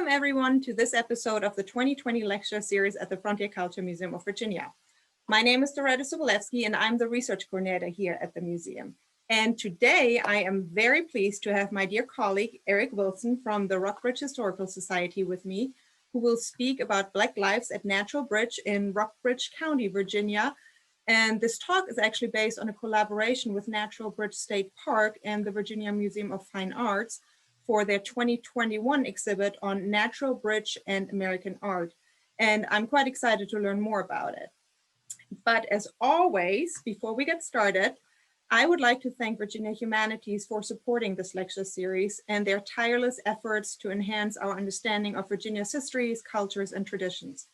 Welcome everyone to this episode of the 2020 lecture series at the Frontier Culture Museum of Virginia. My name is Doretta Sobolewski and I'm the research coordinator here at the museum. And today I am very pleased to have my dear colleague Eric Wilson from the Rockbridge Historical Society with me, who will speak about Black lives at Natural Bridge in Rockbridge County, Virginia. And this talk is actually based on a collaboration with Natural Bridge State Park and the Virginia Museum of Fine Arts for their 2021 exhibit on Natural Bridge and American art. And I'm quite excited to learn more about it. But as always, before we get started, I would like to thank Virginia Humanities for supporting this lecture series and their tireless efforts to enhance our understanding of Virginia's histories, cultures, and traditions.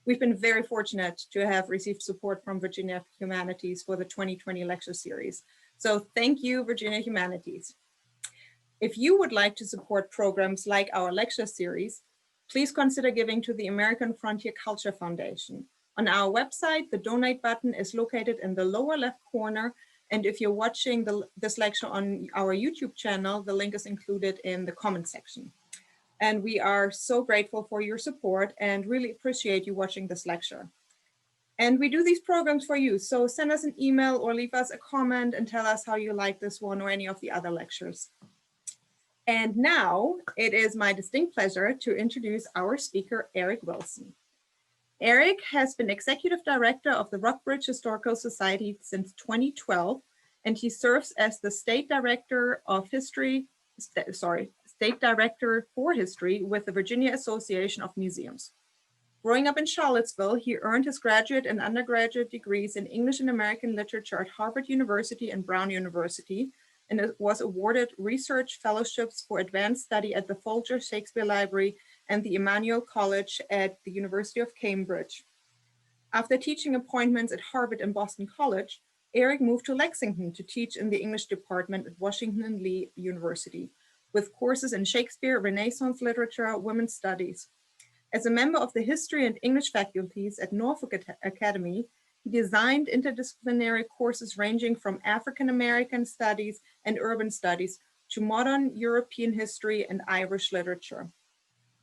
We've been very fortunate to have received support from Virginia Humanities for the 2020 lecture series. So thank you, Virginia Humanities. If you would like to support programs like our lecture series, please consider giving to the American Frontier Culture Foundation. On our website, the donate button is located in the lower left corner. And if you're watching this lecture on our YouTube channel, the link is included in the comment section. And we are so grateful for your support and really appreciate you watching this lecture. And we do these programs for you. So send us an email or leave us a comment and tell us how you like this one or any of the other lectures. And now it is my distinct pleasure to introduce our speaker, Eric Wilson. Eric has been executive director of the Rockbridge Historical Society since 2012, and he serves as the state director for history with the Virginia Association of Museums. Growing up in Charlottesville, he earned his graduate and undergraduate degrees in English and American literature at Harvard University and Brown University, and was awarded research fellowships for advanced study at the Folger Shakespeare Library and the Emmanuel College at the University of Cambridge. After teaching appointments at Harvard and Boston College, Eric moved to Lexington to teach in the English department at Washington and Lee University, with courses in Shakespeare, Renaissance literature, women's studies. As a member of the history and English faculties at Norfolk Academy, he designed interdisciplinary courses ranging from African American studies and urban studies to modern European history and Irish literature.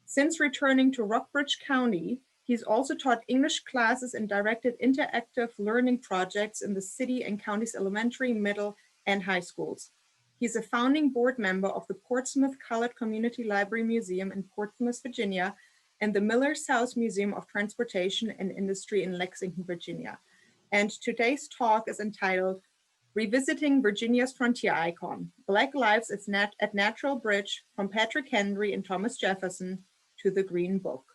Since returning to Rockbridge County, he's also taught English classes and directed interactive learning projects in the city and county's elementary, middle, and high schools. He's a founding board member of the Portsmouth Colored Community Library Museum in Portsmouth, Virginia, and the Miller's House Museum of Transportation and Industry in Lexington, Virginia. And today's talk is entitled Revisiting Virginia's Frontier Icon, Black Lives at Natural Bridge from Patrick Henry and Thomas Jefferson to the Green Book.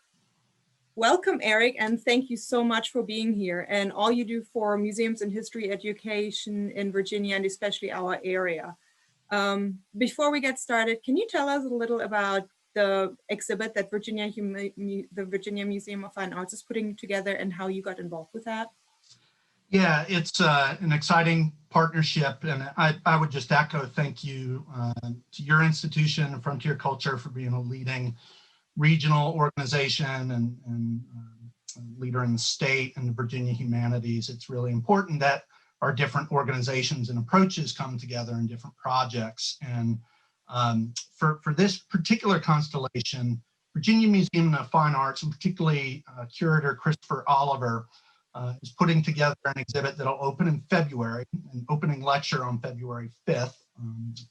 Welcome, Eric, and thank you so much for being here and all you do for museums and history education in Virginia and especially our area. Before we get started, can you tell us a little about the exhibit that the Virginia Museum of Fine Arts is putting together and how you got involved with that? Yeah, it's an exciting partnership, and I would just echo thank you to your institution, Frontier Culture, for being a leading regional organization and leader in the state and the Virginia Humanities. It's really important that our different organizations and approaches come together in different projects. And for this particular constellation, Virginia Museum of Fine Arts, and particularly curator Christopher Oliver, is putting together an exhibit that'll open in February, an opening lecture on February 5th. I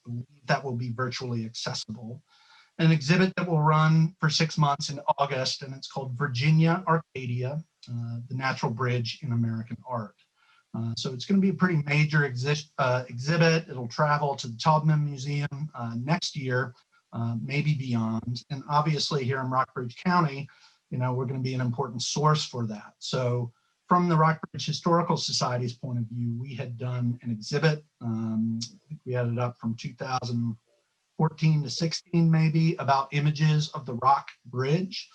believe that will be virtually accessible. An exhibit that will run for 6 months in August, and it's called Virginia Arcadia, the Natural Bridge in American Art. So it's going to be a pretty major exhibit. It'll travel to the Taubman Museum next year, maybe beyond. And obviously here in Rockbridge County, we're going to be an important source for that. So from the Rockbridge Historical Society's point of view, we had done an exhibit. We had it up from 2014 to 16 maybe, about images of the Rock Bridge.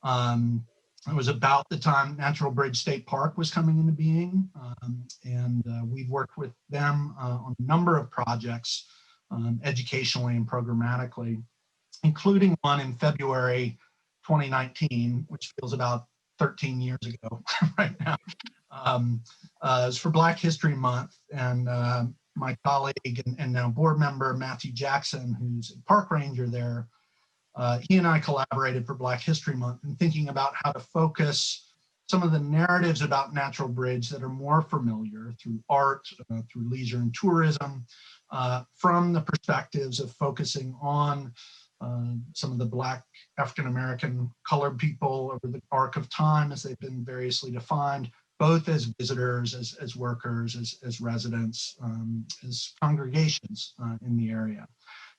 It was about the time Natural Bridge State Park was coming into being. We've worked with them on a number of projects, educationally and programmatically, including one in February 2019, which feels about 13 years ago right now. It was for Black History Month, and my colleague and now board member Matthew Jackson, who's a park ranger there, He and I collaborated for Black History Month in thinking about how to focus some of the narratives about Natural Bridge that are more familiar through art, through leisure and tourism, from the perspectives of focusing on some of the Black African-American colored people over the arc of time as they've been variously defined, both as visitors, as workers, as residents, as congregations in the area.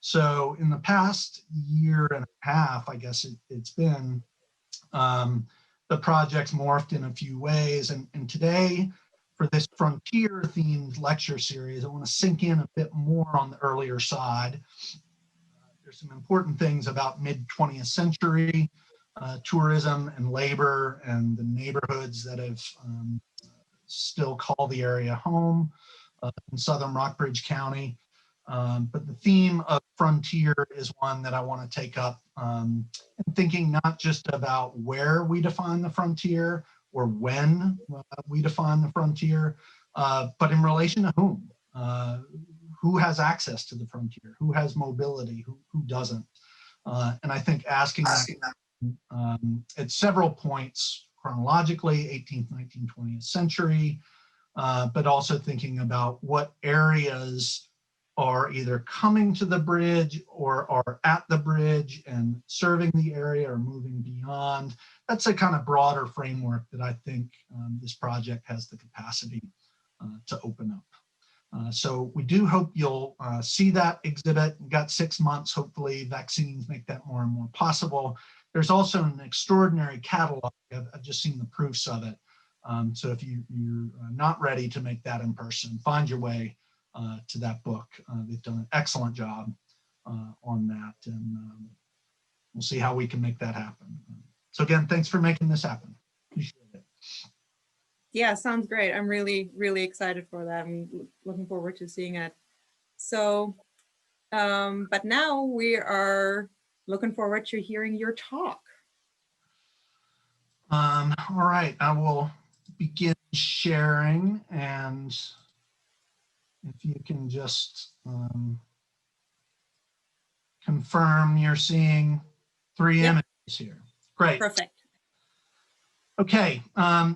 So in the past year and a half, I guess it's been, the project's morphed in a few ways. And today, for this frontier-themed lecture series, I want to sink in a bit more on the earlier side. There's some important things about mid-20th century tourism and labor and the neighborhoods that have still call the area home in southern Rockbridge County. But the theme of frontier is one that I want to take up, and thinking not just about where we define the frontier or when we define the frontier, but in relation to whom. Who has access to the frontier? Who has mobility? Who doesn't? And I think asking at several points chronologically, 18th, 19th, 20th century, but also thinking about what areas are either coming to the bridge or are at the bridge and serving the area or moving beyond. That's a kind of broader framework that I think this project has the capacity to open up. So we do hope you'll see that exhibit. We've got 6 months, hopefully vaccines make that more and more possible. There's also an extraordinary catalog. I've just seen the proofs of it. So if you're not ready to make that in person, find your way to that book. They've done an excellent job on that, and we'll see how we can make that happen. So again, thanks for making this happen. Appreciate it. Yeah, sounds great. I'm really, really excited for that. I'm looking forward to seeing it. So, but now we are looking forward to hearing your talk. All right, I will begin sharing, and if you can just confirm you're seeing 3 Yep. images here. Great. Perfect. Okay,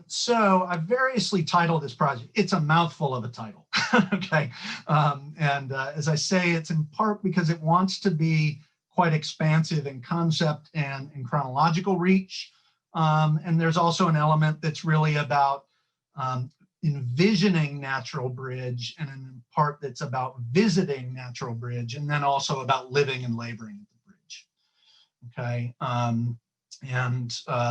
so I variously titled this project. It's a mouthful of a title, okay? As I say, it's in part because it wants to be quite expansive in concept and in chronological reach. And there's also an element that's really about envisioning Natural Bridge, and in part that's about visiting Natural Bridge, and then also about living and laboring at the bridge, okay?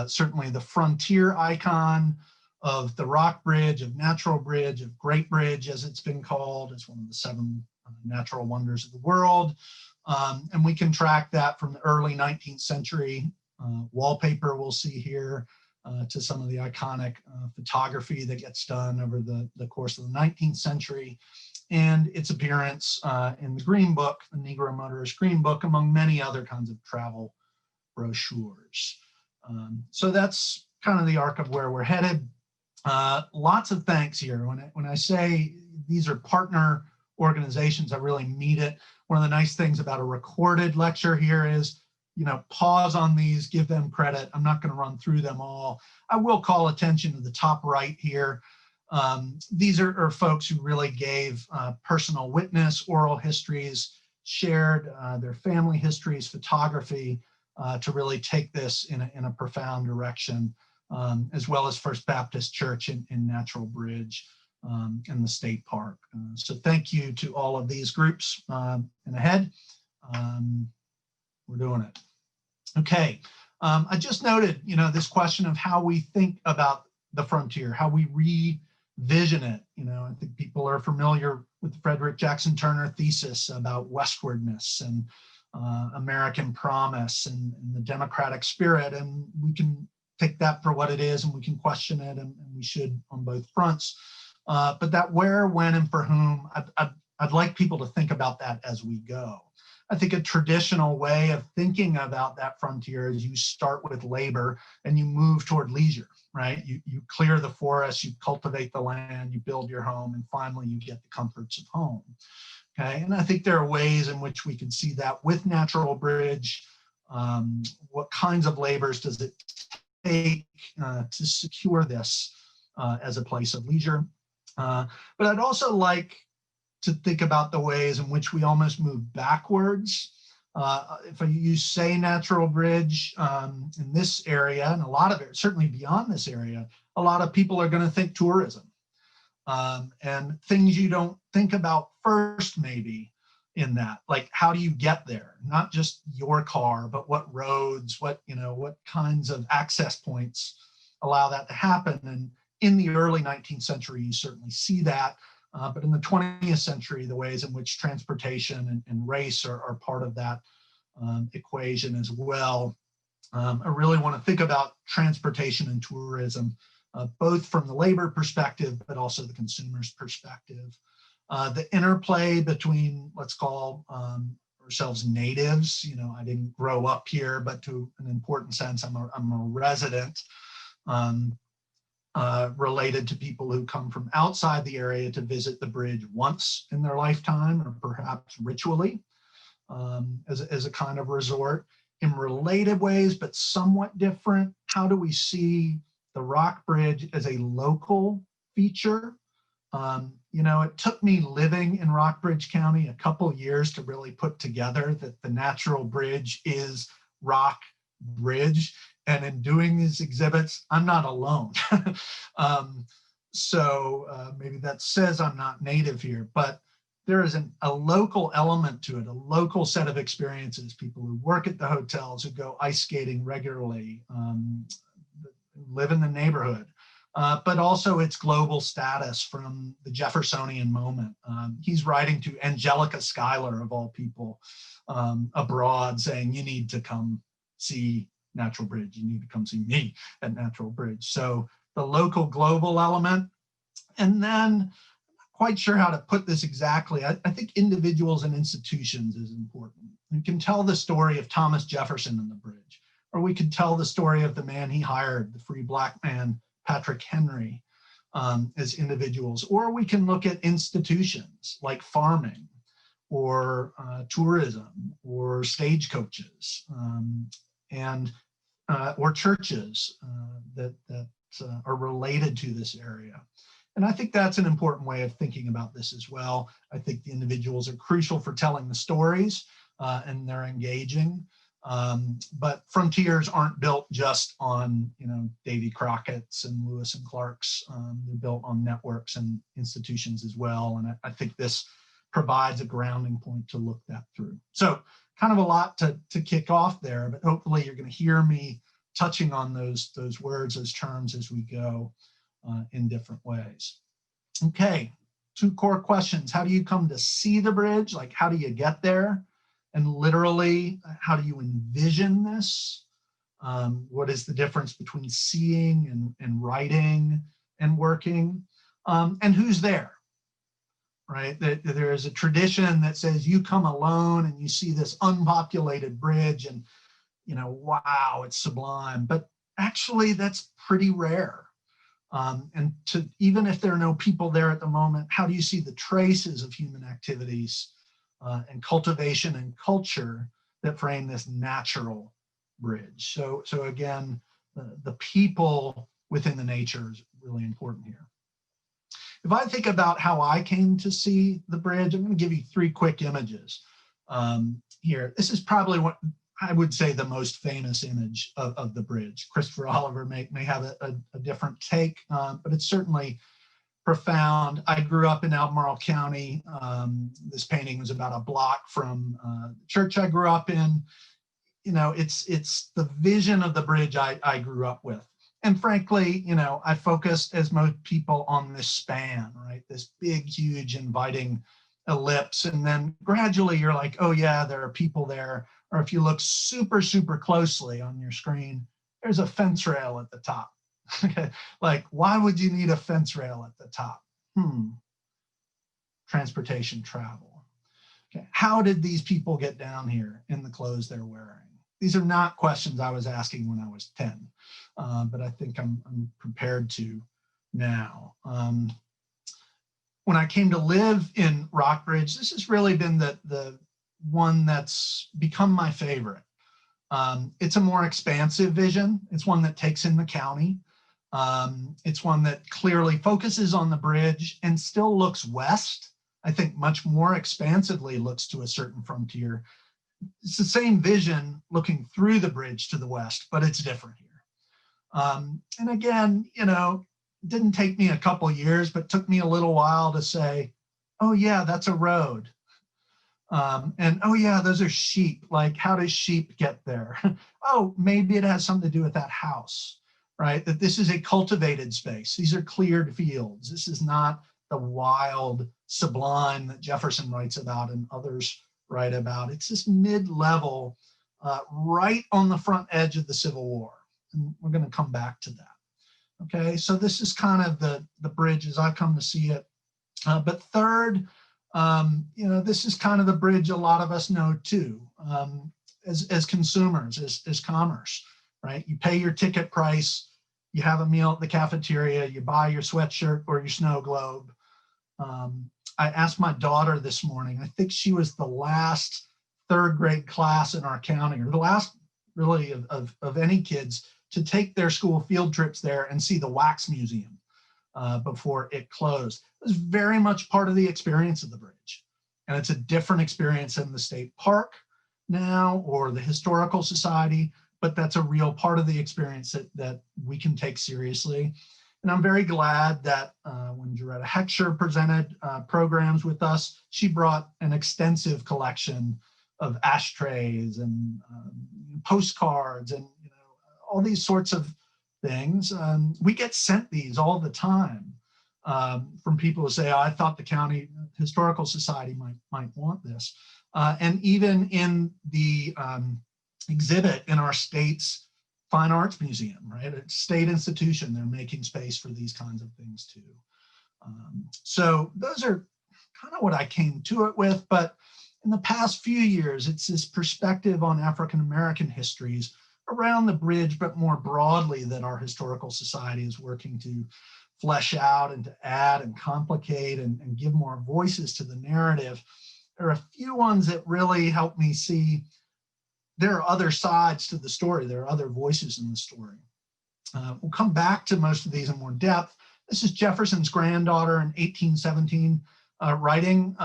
Certainly the frontier icon of the Rockbridge, of Natural Bridge, of Great Bridge, as it's been called, is one of the 7 natural wonders of the world. And we can track that from the early 19th century wallpaper we'll see here to some of the iconic photography that gets done over the course of the 19th century, and its appearance in the Green Book, the Negro Motorist Green Book, among many other kinds of travel brochures. So that's kind of the arc of where we're headed. Lots of thanks here. When I say these are partner organizations, I really mean it. One of the nice things about a recorded lecture here is, you know, pause on these, give them credit. I'm not going to run through them all. I will call attention to the top right here. These are folks who really gave personal witness, oral histories, shared their family histories, photography, to really take this in a profound direction, as well as First Baptist Church in Natural Bridge and the state park. So thank you to all of these groups and ahead. We're doing it. Okay, I just noted, you know, this question of how we think about the frontier, how we revision it. You know, I think people are familiar with the Frederic Jackson Turner thesis about westwardness and American promise and the democratic spirit, and we can take that for what it is, and we can question it, and we should on both fronts. But that where, when, and for whom, I'd like people to think about that as we go. I think a traditional way of thinking about that frontier is you start with labor and you move toward leisure, right? You clear the forest, you cultivate the land, you build your home, and finally you get the comforts of home. Okay, and I think there are ways in which we can see that with Natural Bridge, What kinds of labors does it take to secure this as a place of leisure? But I'd also like to think about the ways in which we almost move backwards. If you say natural bridge in this area, and a lot of it, certainly beyond this area, a lot of people are going to think tourism and things you don't think about first, maybe in that, like how do you get there? Not just your car, but what roads, what kinds of access points allow that to happen. And in the early 19th century, you certainly see that. But in the 20th century, the ways in which transportation and race are part of that equation as well. I really want to think about transportation and tourism, both from the labor perspective, but also the consumer's perspective. The interplay between, let's call ourselves natives. I didn't grow up here, but to an important sense, I'm a resident. Related to people who come from outside the area to visit the bridge once in their lifetime, or perhaps ritually, as a kind of resort. In related ways, but somewhat different, how do we see the Rockbridge as a local feature? It took me living in Rockbridge County a couple years to really put together that the natural bridge is Rockbridge. And in doing these exhibits, I'm not alone. So maybe that says I'm not native here, but there is a local element to it, a local set of experiences, people who work at the hotels, who go ice skating regularly, live in the neighborhood, but also its global status from the Jeffersonian moment. He's writing to Angelica Schuyler, of all people, abroad, saying, you need to come see Natural Bridge. You need to come see me at Natural Bridge. So the local global element. And then I'm not quite sure how to put this exactly. I think individuals and institutions is important. We can tell the story of Thomas Jefferson and the bridge, or we could tell the story of the man he hired, the free black man, Patrick Henry, as individuals, or we can look at institutions like farming or tourism or stagecoaches or churches that are related to this area. And I think that's an important way of thinking about this as well. I think the individuals are crucial for telling the stories and they're engaging. But frontiers aren't built just on, Davy Crockett's and Lewis and Clark's. They're built on networks and institutions as well. And I think this provides a grounding point to look that through. So kind of a lot to kick off there, but hopefully you're going to hear me touching on those words, those terms as we go in different ways. Okay, 2 core questions. How do you come to see the bridge? Like, how do you get there? And literally, how do you envision this? What is the difference between seeing and writing and working? And who's there? Right? There is a tradition that says you come alone and you see this unpopulated bridge and, wow, it's sublime. But actually, that's pretty rare. And even if there are no people there at the moment, how do you see the traces of human activities and cultivation and culture that frame this natural bridge? So again, the people within the nature is really important here. If I think about how I came to see the bridge, I'm going to give you 3 quick images here. This is probably what I would say the most famous image of the bridge. Christopher Oliver may have a different take, but it's certainly profound. I grew up in Albemarle County. This painting was about a block from the church I grew up in. It's the vision of the bridge I grew up with. And frankly, I focused, as most people, on this span, right? This big, huge, inviting ellipse. And then gradually you're like, oh yeah, there are people there. Or if you look super, super closely on your screen, there's a fence rail at the top. Like, why would you need a fence rail at the top? Transportation, travel. Okay. How did these people get down here in the clothes they're wearing? These are not questions I was asking when I was 10, but I think I'm prepared to now. When I came to live in Rockbridge, this has really been the one that's become my favorite. It's a more expansive vision. It's one that takes in the county. It's one that clearly focuses on the bridge and still looks west. I think much more expansively looks to a certain frontier. It's the same vision looking through the bridge to the west, but it's different here. And again, you know, it didn't take me a couple years, but took me a little while to say, oh yeah, that's a road. And oh yeah, those are sheep. Like, how does sheep get there? Oh, maybe it has something to do with that house, right? That this is a cultivated space. These are cleared fields. This is not the wild sublime that Jefferson writes about and others write about. It's this mid-level, right on the front edge of the Civil War. And we're going to come back to that. Okay, so this is kind of the bridge as I come to see it. But third, you know, this is kind of the bridge a lot of us know too, as consumers, as commerce, right? You pay your ticket price, you have a meal at the cafeteria, you buy your sweatshirt or your snow globe. I asked my daughter this morning, I think she was the last third grade class in our county, or the last really of any kids to take their school field trips there and see the wax museum before it closed. It was very much part of the experience of the bridge. And it's a different experience in the state park now or the historical society, but that's a real part of the experience that we can take seriously. And I'm very glad that when Joretta Heckscher presented programs with us, she brought an extensive collection of ashtrays and postcards and all these sorts of things. We get sent these all the time from people who say, oh, I thought the County Historical Society might want this. And even in the exhibit in our state's Fine Arts Museum, right? It's a state institution, they're making space for these kinds of things too. So those are kind of what I came to it with, but in the past few years, it's this perspective on African-American histories around the bridge, but more broadly that our historical society is working to flesh out and to add and complicate and give more voices to the narrative. There are a few ones that really help me see there are other sides to the story. There are other voices in the story. We'll come back to most of these in more depth. This is Jefferson's granddaughter in 1817 writing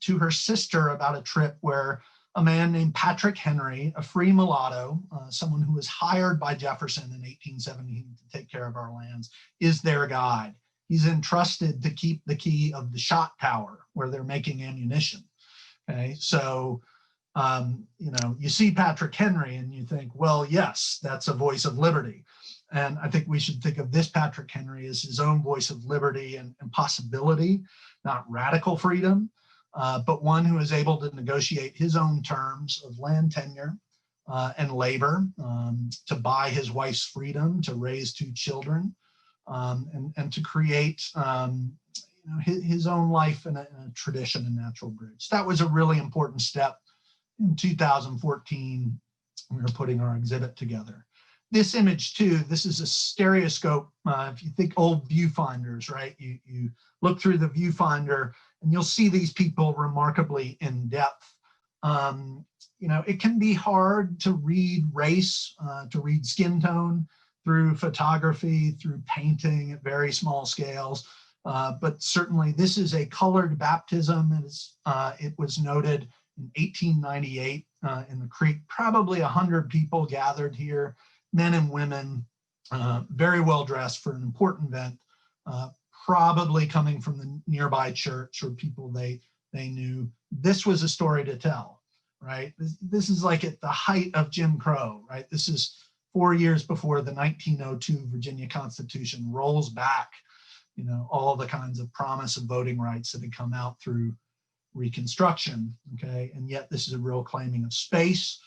to her sister about a trip where a man named Patrick Henry, a free mulatto, someone who was hired by Jefferson in 1817 to take care of our lands, is their guide. He's entrusted to keep the key of the shot tower where they're making ammunition. Okay, so you see Patrick Henry and you think, well, yes, that's a voice of liberty. And I think we should think of this Patrick Henry as his own voice of liberty and possibility, not radical freedom, but one who is able to negotiate his own terms of land tenure and labor, to buy his wife's freedom, to raise 2 children, and to create his own life in a tradition in Natural Bridge. That was a really important step. In 2014, we were putting our exhibit together. This image too, this is a stereoscope. If you think old viewfinders, right? You look through the viewfinder and you'll see these people remarkably in depth. It can be hard to read race, to read skin tone through photography, through painting at very small scales. But certainly this is a colored baptism. It was noted in 1898 in the creek. Probably 100 people gathered here, men and women, very well dressed for an important event, probably coming from the nearby church or people they knew. This was a story to tell, right? This is like at the height of Jim Crow, right? This is 4 years before the 1902 Virginia Constitution rolls back, all the kinds of promise of voting rights that had come out through Reconstruction, okay? And yet this is a real claiming of space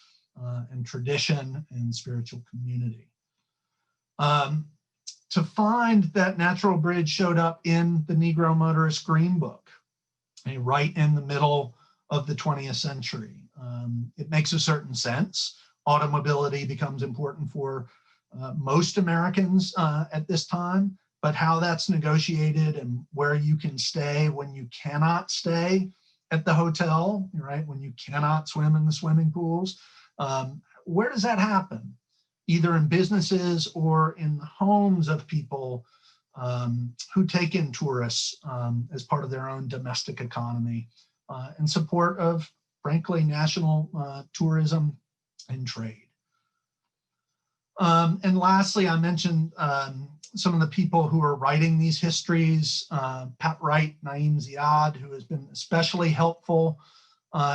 and tradition and spiritual community. To find that Natural Bridge showed up in the Negro Motorist Green Book, right in the middle of the 20th century. It makes a certain sense. Automobility becomes important for most Americans at this time, but how that's negotiated and where you can stay when you cannot stay at the hotel, right? When you cannot swim in the swimming pools, where does that happen? Either in businesses or in the homes of people who take in tourists as part of their own domestic economy in support of, frankly, national tourism and trade. And lastly, I mentioned some of the people who are writing these histories, Pat Wright, Naim Ziad, who has been especially helpful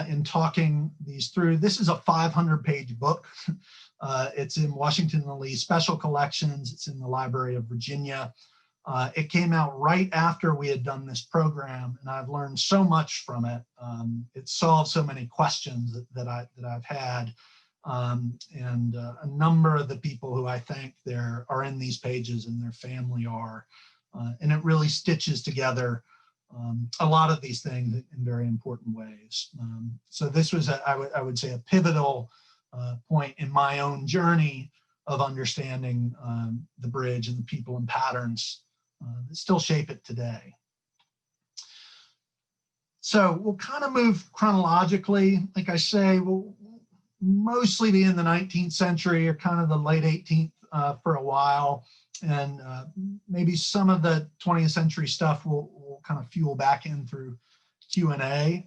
in talking these through. This is a 500-page book. It's in Washington and Lee Special Collections. It's in the Library of Virginia. It came out right after we had done this program, and I've learned so much from it. It solved so many questions that I've had. And a number of the people who I thank there are in these pages, and their family are. And it really stitches together a lot of these things in very important ways. So this was, I would say, a pivotal point in my own journey of understanding the bridge and the people and patterns that still shape it today. So we'll kind of move chronologically. Like I say, we'll mostly be in the 19th century or kind of the late 18th for a while. And maybe some of the 20th century stuff will kind of fuel back in through Q&A.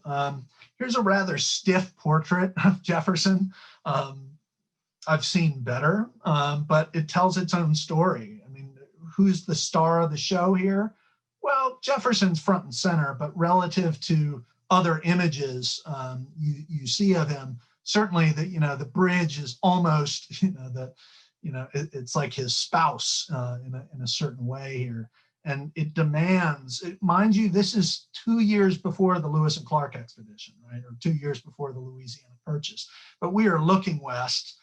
Here's a rather stiff portrait of Jefferson. I've seen better, but it tells its own story. I mean, who's the star of the show here? Well, Jefferson's front and center, but relative to other images you see of him, certainly the bridge is almost, it's like his spouse in a certain way here. And it demands, mind you, this is 2 years before the Lewis and Clark expedition, right? Or 2 years before the Louisiana Purchase. But we are looking west.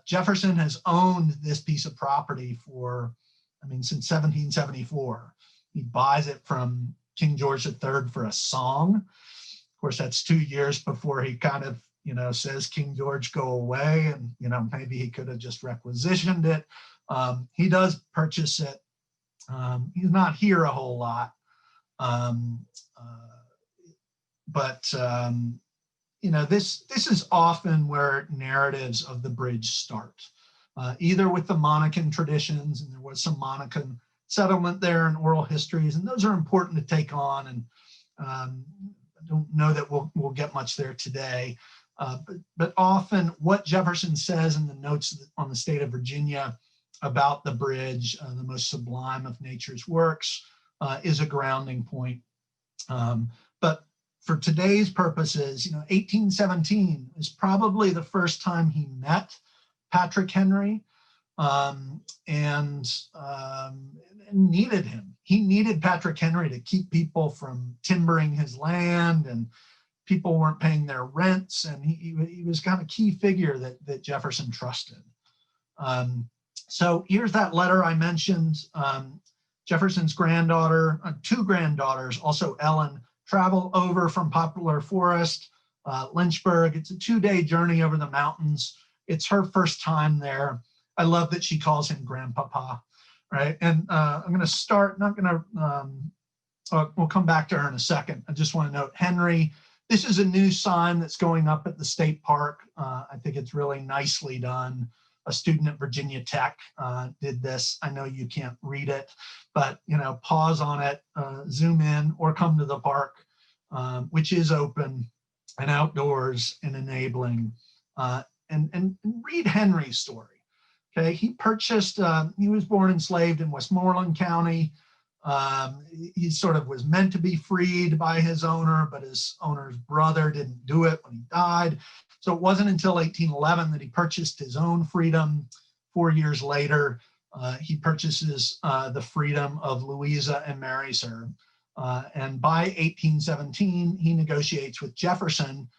Jefferson has owned this piece of property since 1774. He buys it from King George III for a song. Of course, that's 2 years before he kind of, says, King George, go away. And, maybe he could have just requisitioned it. He does purchase it. He's not here a whole lot. This is often where narratives of the bridge start, either with the Monacan traditions, and there was some Monacan settlement there and oral histories, and those are important to take on. And I don't know that we'll get much there today. But often what Jefferson says in the notes on the state of Virginia about the bridge, the most sublime of nature's works, is a grounding point. But for today's purposes, 1817 is probably the first time he met Patrick Henry and needed him. He needed Patrick Henry to keep people from timbering his land, and people weren't paying their rents, and he was kind of a key figure that Jefferson trusted. So here's that letter I mentioned. Jefferson's granddaughter, two granddaughters, also Ellen, travel over from Poplar Forest, Lynchburg. It's a 2-day journey over the mountains. It's her first time there. I love that she calls him grandpapa, right? And I'm going to start, we'll come back to her in a second. I just want to note, Henry, this is a new sign that's going up at the state park. I think it's really nicely done. A student at Virginia Tech did this. I know you can't read it, but pause on it, zoom in, or come to the park, which is open and outdoors and enabling, and read Henry's story. Okay, he was born enslaved in Westmoreland County. He sort of was meant to be freed by his owner, but his owner's brother didn't do it when he died. So it wasn't until 1811 that he purchased his own freedom. 4 years later, he purchases the freedom of Louisa and marries her. And by 1817, he negotiates with Jefferson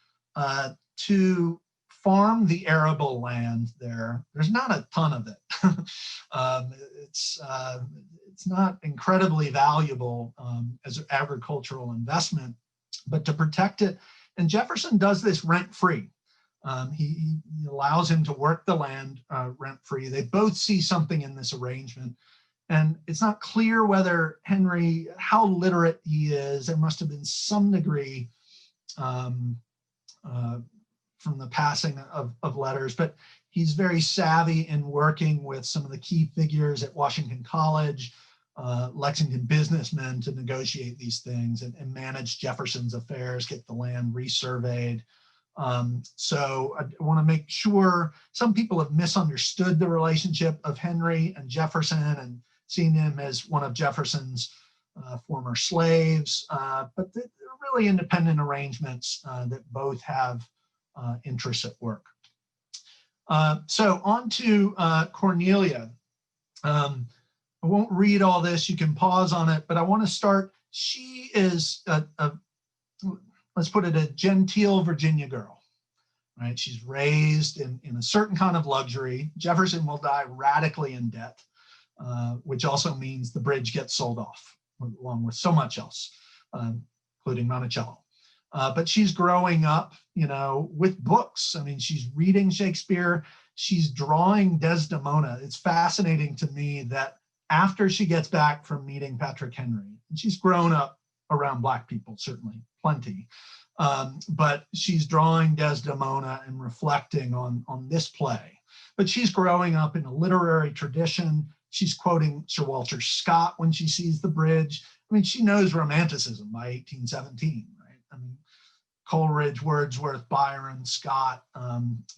to farm the arable land there. There's not a ton of it. It's not incredibly valuable as an agricultural investment, but to protect it. And Jefferson does this rent-free. He allows him to work the land rent-free. They both see something in this arrangement. And it's not clear whether Henry, how literate he is. There must have been some degree from the passing of letters, but He's very savvy in working with some of the key figures at Washington College, Lexington businessmen to negotiate these things and manage Jefferson's affairs, get the land resurveyed. So I want to make sure, some people have misunderstood the relationship of Henry and Jefferson and seen him as one of Jefferson's former slaves, but they're really independent arrangements that both have interests at work. So on to Cornelia. I won't read all this, you can pause on it, but I want to start. She is let's put it, a genteel Virginia girl, right? She's raised in a certain kind of luxury. Jefferson will die radically in debt, which also means the bridge gets sold off, along with so much else, including Monticello. But she's growing up, you know, with books. I mean, she's reading Shakespeare, she's drawing Desdemona. It's fascinating to me that after she gets back from meeting Patrick Henry, and she's grown up around Black people, certainly, plenty, but she's drawing Desdemona and reflecting on this play. But she's growing up in a literary tradition. She's quoting Sir Walter Scott when she sees the bridge. I mean, she knows Romanticism by 1817, right? I mean, Coleridge, Wordsworth, Byron, Scott.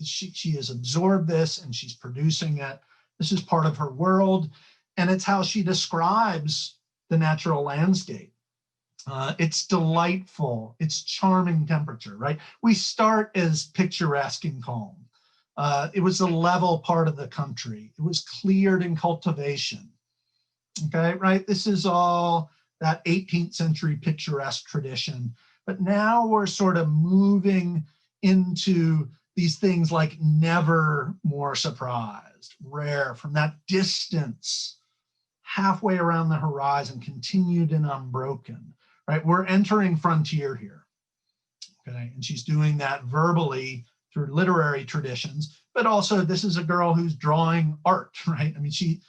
She has absorbed this and she's producing it. This is part of her world, and it's how she describes the natural landscape. It's delightful, it's charming temperature, right? We start as picturesque and calm. It was a level part of the country. It was cleared in cultivation, okay, right? This is all that 18th century picturesque tradition. But now we're sort of moving into these things like never more surprised, rare, from that distance, halfway around the horizon, continued and unbroken, right? We're entering frontier here, okay? And she's doing that verbally through literary traditions, but also this is a girl who's drawing art, right? I mean, she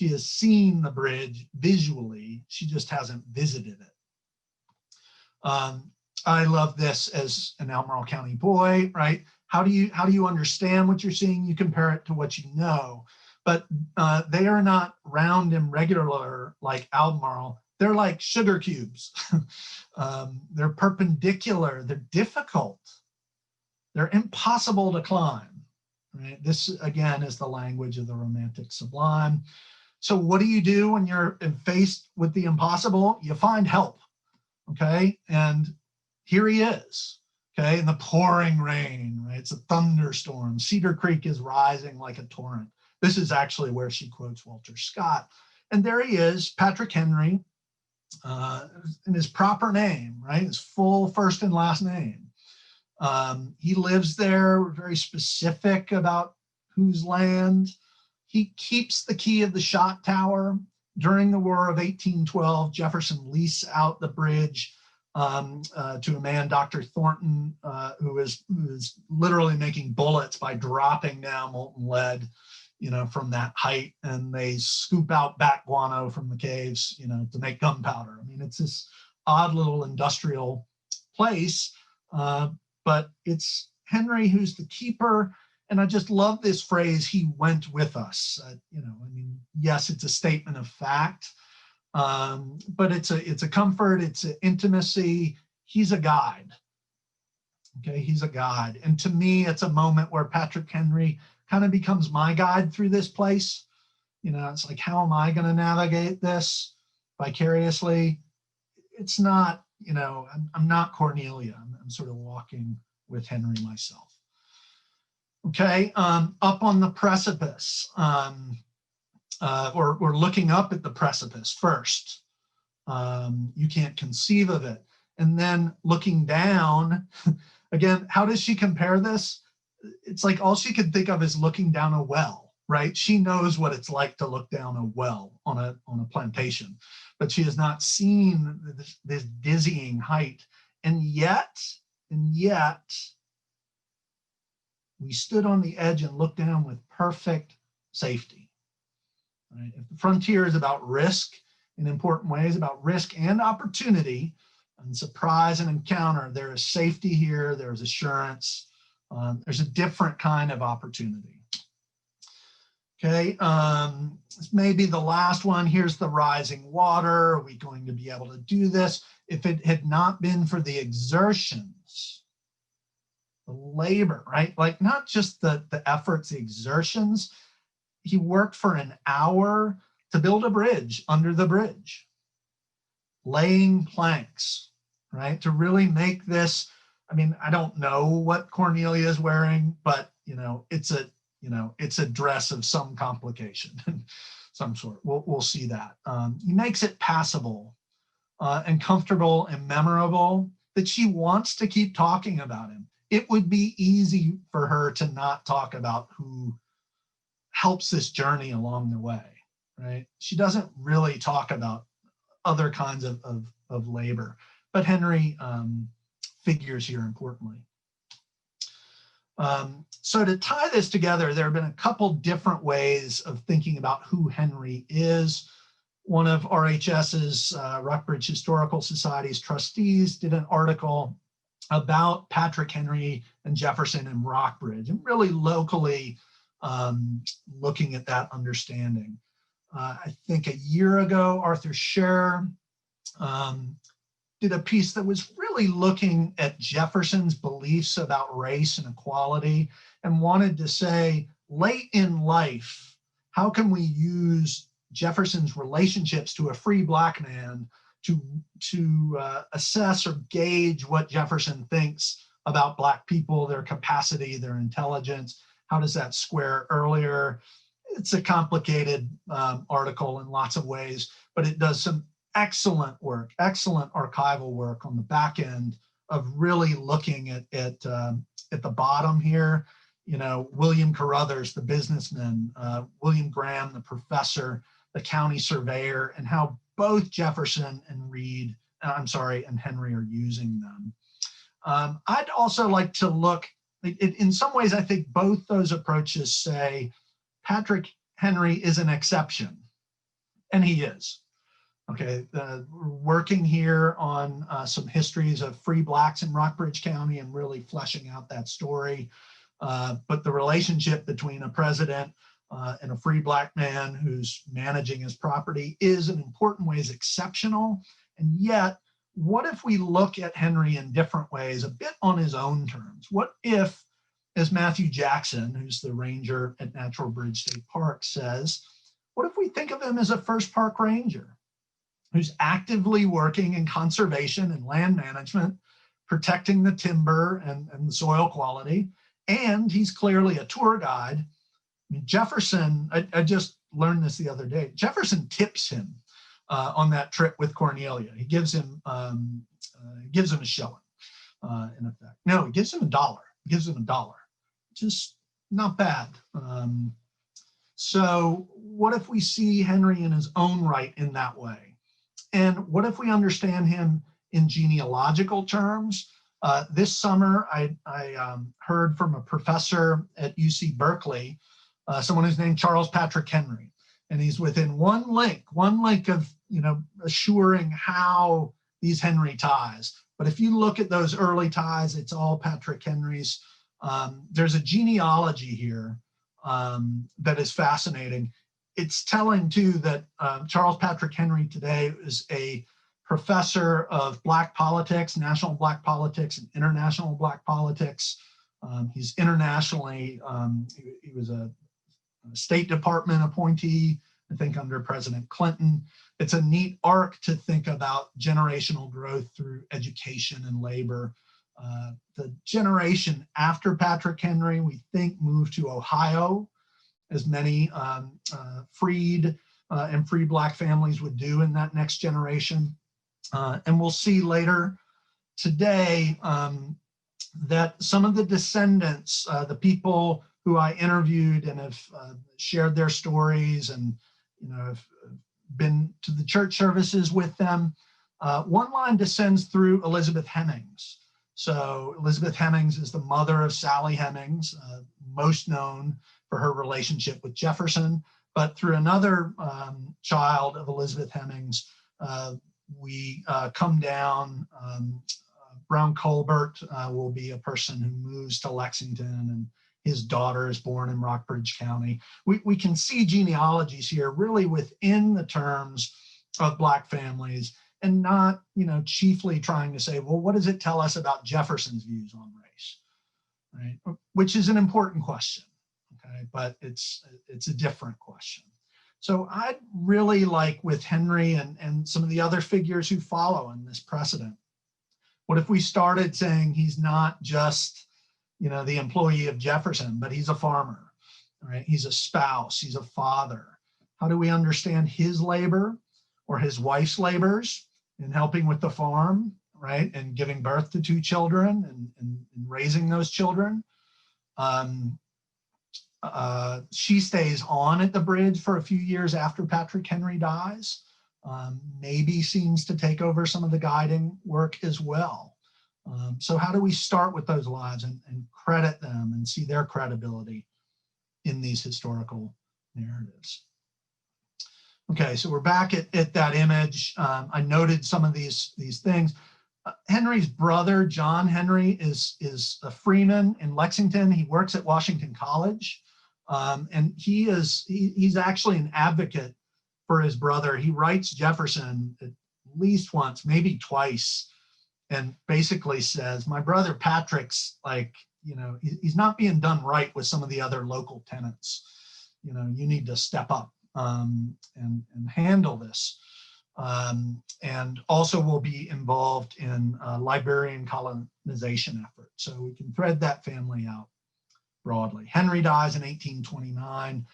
has seen the bridge visually, she just hasn't visited it. I love this as an Albemarle County boy, right? How do you understand what you're seeing? You compare it to what you know, but they are not round and regular like Albemarle. They're like sugar cubes. They're perpendicular. They're difficult. They're impossible to climb. Right? This again is the language of the Romantic sublime. So what do you do when you're faced with the impossible? You find help. Okay, and here he is, okay, in the pouring rain, right? It's a thunderstorm. Cedar Creek is rising like a torrent. This is actually where she quotes Walter Scott. And there he is, Patrick Henry, in his proper name, right? His full first and last name. He lives there, very specific about whose land. He keeps the key of the shot tower. During the War of 1812, Jefferson leased out the bridge to a man, Dr. Thornton, who is literally making bullets by dropping down molten lead, you know, from that height, and they scoop out bat guano from the caves, you know, to make gunpowder. I mean, it's this odd little industrial place, but it's Henry who's the keeper. And I just love this phrase, he went with us. You know, I mean, yes, it's a statement of fact, but it's a comfort, it's an intimacy. He's a guide, okay? He's a guide. And to me, it's a moment where Patrick Henry kind of becomes my guide through this place. You know, it's like, how am I gonna navigate this vicariously? It's not, you know, I'm not Cornelia. I'm sort of walking with Henry myself. Okay, up on the precipice, or looking up at the precipice first. You can't conceive of it. And then looking down, again, how does she compare this? It's like all she could think of is looking down a well, right? She knows what it's like to look down a well on a plantation, but she has not seen this dizzying height. And yet, we stood on the edge and looked down with perfect safety. Right? If the frontier is about risk in important ways, about risk and opportunity and surprise and encounter, there is safety here, there is assurance, there's a different kind of opportunity. Okay, this may be the last one. Here's the rising water. Are we going to be able to do this? If it had not been for the exertions, the labor, right? Like not just the efforts, the exertions. He worked for an hour to build a bridge under the bridge, laying planks, right? To really make this, I mean, I don't know what Cornelia is wearing, but it's a dress of some complication, some sort. We'll see that. He makes it passable and comfortable and memorable that she wants to keep talking about him. It would be easy for her to not talk about who helps this journey along the way, right? She doesn't really talk about other kinds of labor, but Henry figures here importantly. So to tie this together, there have been a couple different ways of thinking about who Henry is. One of RHS's, Rockbridge Historical Society's trustees, did an article about Patrick Henry and Jefferson in Rockbridge, and really locally looking at that understanding. I think a year ago, Arthur Scher did a piece that was really looking at Jefferson's beliefs about race and equality and wanted to say, late in life, how can we use Jefferson's relationships to a free Black man to assess or gauge what Jefferson thinks about Black people, their capacity, their intelligence? How does that square earlier? It's a complicated article in lots of ways, but it does some excellent work, excellent archival work on the back end of really looking at the bottom here. William Carruthers, the businessman, William Graham, the professor, the county surveyor, and how both Jefferson and and Henry are using them. I'd also like to look, in some ways, I think both those approaches say Patrick Henry is an exception, and he is. Okay, we're working here on some histories of free Blacks in Rockbridge County and really fleshing out that story. But the relationship between a president and a free Black man who's managing his property is in important ways exceptional. And yet, what if we look at Henry in different ways, a bit on his own terms? What if, as Matthew Jackson, who's the ranger at Natural Bridge State Park, says, what if we think of him as a first park ranger who's actively working in conservation and land management, protecting the timber and the soil quality, and he's clearly a tour guide? I mean, Jefferson, I just learned this the other day, Jefferson tips him on that trip with Cornelia. He gives him a shilling, in effect. No, he gives him $1. He gives him $1. Just not bad. So what if we see Henry in his own right in that way? And what if we understand him in genealogical terms? This summer, I heard from a professor at UC Berkeley, someone who's named Charles Patrick Henry, and he's within one link of assuring how these Henry ties. But if you look at those early ties, it's all Patrick Henry's. There's a genealogy here that is fascinating. It's telling too that Charles Patrick Henry today is a professor of Black politics, national Black politics, and international Black politics. He's internationally, he was a State Department appointee, I think under President Clinton. It's a neat arc to think about generational growth through education and labor. The generation after Patrick Henry, we think, moved to Ohio, as many freed and free Black families would do in that next generation. And we'll see later today that some of the descendants, the people who I interviewed and have shared their stories and have been to the church services with them, one line descends through Elizabeth Hemings. So Elizabeth Hemings is the mother of Sally Hemings, most known for her relationship with Jefferson, but through another child of Elizabeth Hemings, we come down. Brown Colbert will be a person who moves to Lexington his daughter is born in Rockbridge County. We can see genealogies here really within the terms of Black families, and not, chiefly trying to say, well, what does it tell us about Jefferson's views on race, right? Which is an important question, okay? But it's a different question. So I'd really like, with Henry and some of the other figures who follow in this precedent, what if we started saying he's not just, the employee of Jefferson, but he's a farmer, right? He's a spouse, he's a father. How do we understand his labor or his wife's labors in helping with the farm, right? And giving birth to 2 children and raising those children. She stays on at the bridge for a few years after Patrick Henry dies. Maybe seems to take over some of the guiding work as well. So how do we start with those lives and credit them and see their credibility in these historical narratives? Okay, so we're back at that image. I noted some of these things. Henry's brother, John Henry, is a freeman in Lexington. He works at Washington College, and he's actually an advocate for his brother. He writes Jefferson at least once, maybe twice, and basically says, my brother Patrick's he's not being done right with some of the other local tenants. You need to step up and handle this. And also will be involved in librarian colonization effort. So we can thread that family out broadly. Henry dies in 1829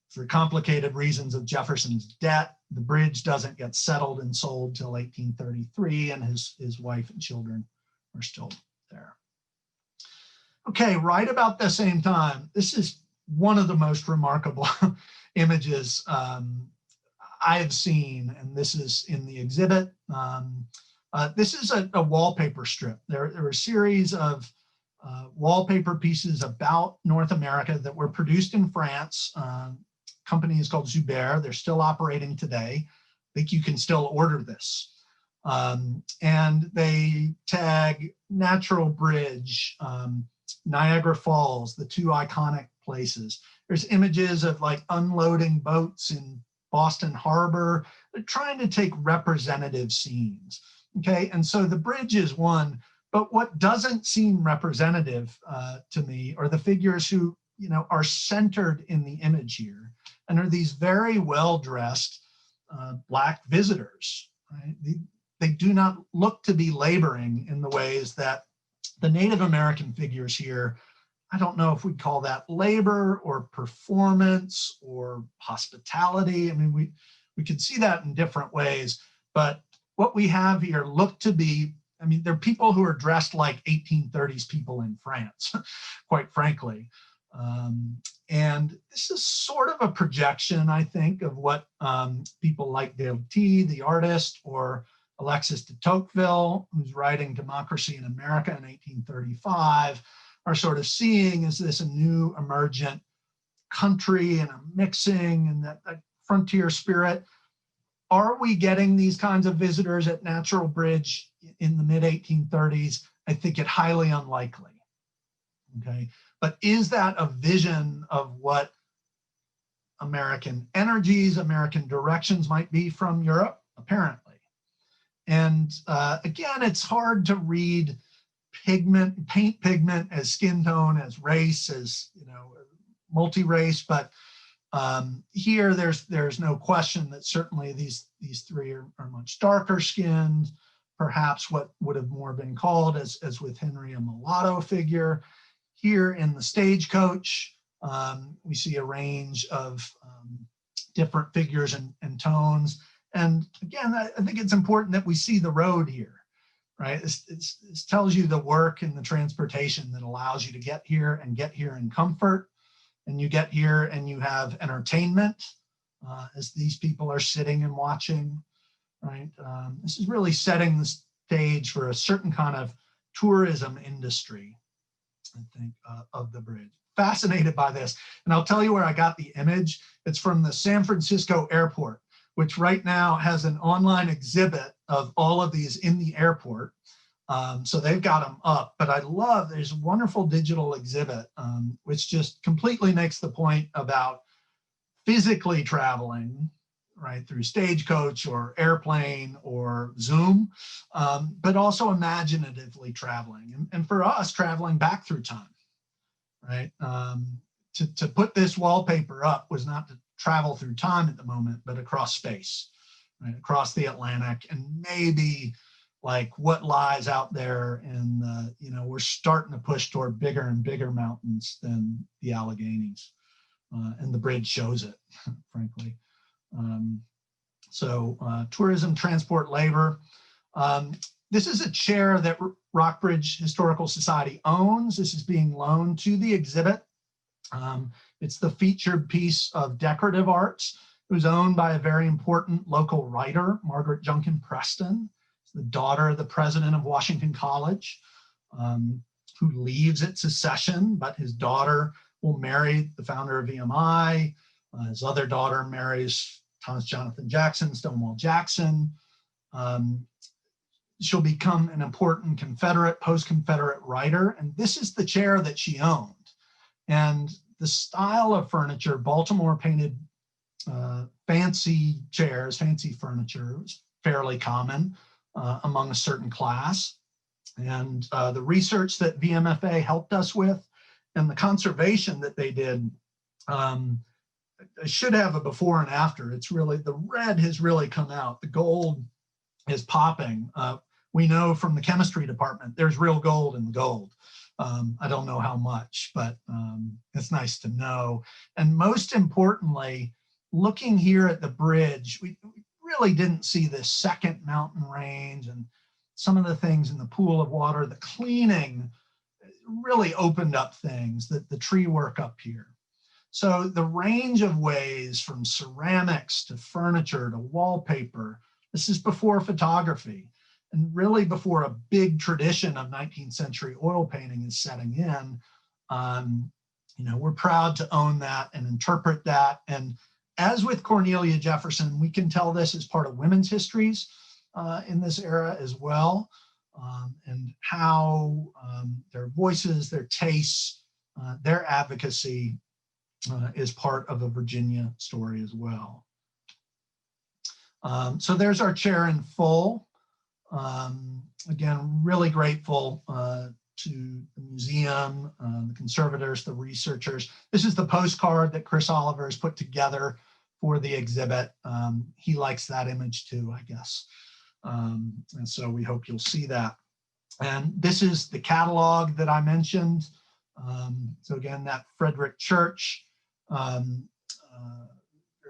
for complicated reasons of Jefferson's debt. The bridge doesn't get settled and sold till 1833, and his wife and children are still there. Okay, right about the same time, this is one of the most remarkable images I have seen, and this is in the exhibit. This is a wallpaper strip. There are a series of wallpaper pieces about North America that were produced in France. Company is called Zuber. They're still operating today. I think you can still order this. And they tag Natural Bridge, Niagara Falls, the 2 iconic places. There's images of unloading boats in Boston Harbor. They're trying to take representative scenes, okay? And so the bridge is one, but what doesn't seem representative to me are the figures who, are centered in the image here, and are these very well-dressed Black visitors, right? They do not look to be laboring in the ways that the Native American figures here, I don't know if we'd call that labor or performance or hospitality. I mean, we could see that in different ways, but what we have here look to be, I mean, they're people who are dressed like 1830s people in France, quite frankly. And this is sort of a projection, I think, of what people like DeLaney, the artist, or Alexis de Tocqueville, who's writing Democracy in America in 1835, are sort of seeing. Is this a new emergent country and a mixing and that frontier spirit? Are we getting these kinds of visitors at Natural Bridge in the mid-1830s? I think it highly unlikely, okay? But is that a vision of what American energies, American directions might be from Europe? Apparently. And again, it's hard to read paint pigment as skin tone, as race, as multi-race, but here there's no question that certainly these 3 are much darker skinned, perhaps what would have more been called, as with Henry, a mulatto figure. Here in the stagecoach, we see a range of different figures and tones. And again, I think it's important that we see the road here, right? This tells you the work and the transportation that allows you to get here in comfort. And you get here and you have entertainment as these people are sitting and watching, right? This is really setting the stage for a certain kind of tourism industry, I think, of the bridge. Fascinated by this. And I'll tell you where I got the image. It's from the San Francisco airport, which right now has an online exhibit of all of these in the airport. So they've got them up, but I love, there's a wonderful digital exhibit, which just completely makes the point about physically traveling, right, through stagecoach or airplane or Zoom, but also imaginatively traveling. And for us, traveling back through time, right? To put this wallpaper up was not to travel through time at the moment, but across space, right, across the Atlantic, and maybe like what lies out there in the, we're starting to push toward bigger and bigger mountains than the Alleghenies. And the bridge shows it, frankly. Tourism, transport, labor. This is a chair that Rockbridge Historical Society owns. This is being loaned to the exhibit. It's the featured piece of decorative arts. It was owned by a very important local writer, Margaret Junkin Preston, the daughter of the president of Washington College, who leaves at secession, but his daughter will marry the founder of EMI. His other daughter marries Thomas Jonathan Jackson, Stonewall Jackson. She'll become an important Confederate, post-Confederate writer, and this is the chair that she owned. And the style of furniture, Baltimore painted fancy chairs, fancy furniture, was fairly common among a certain class. And the research that VMFA helped us with and the conservation that they did, I should have a before and after. It's really, the red has really come out. The gold is popping. We know from the chemistry department, there's real gold in the gold. I don't know how much, but it's nice to know. And most importantly, looking here at the bridge, we really didn't see this second mountain range and some of the things in the pool of water. The cleaning really opened up things, the tree work up here. So the range of ways from ceramics to furniture to wallpaper, this is before photography and really before a big tradition of 19th century oil painting is setting in. We're proud to own that and interpret that. And as with Cornelia Jefferson, we can tell this as part of women's histories in this era as well, and how their voices, their tastes, their advocacy is part of a Virginia story as well. So there's our chair in full. Again, really grateful to the museum, the conservators, the researchers. This is the postcard that Chris Oliver has put together for the exhibit. He likes that image too, I guess. And so we hope you'll see that. And this is the catalog that I mentioned. So again, that Frederic Church, very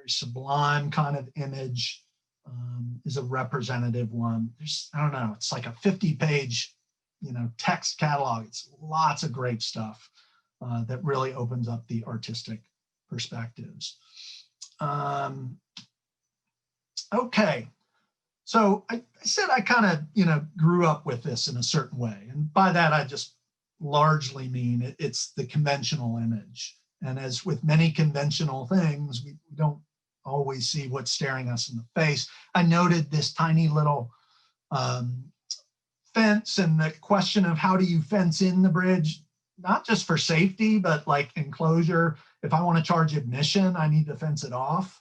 sublime kind of image, is a representative one. There's, I don't know, it's like a 50-page, text catalog. It's lots of great stuff that really opens up the artistic perspectives. Okay. So I said I kind of, grew up with this in a certain way. And by that, I just largely mean it's the conventional image. And as with many conventional things, we don't always see what's staring us in the face. I noted this tiny little fence and the question of how do you fence in the bridge, not just for safety, but like enclosure. If I want to charge admission, I need to fence it off.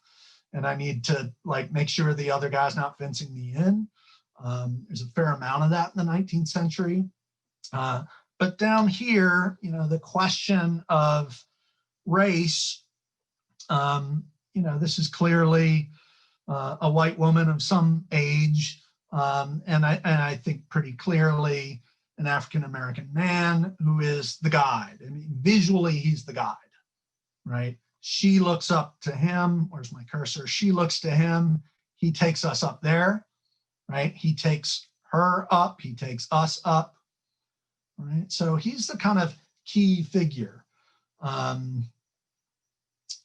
And I need to make sure the other guy's not fencing me in. There's a fair amount of that in the 19th century. But down here, the question of race, this is clearly a white woman of some age, and I think pretty clearly an African-American man who is the guide. I mean, visually, he's the guide, right? She looks up to him. Where's my cursor? She looks to him. He takes us up there, right? He takes her up. He takes us up, right? So he's the kind of key figure. And,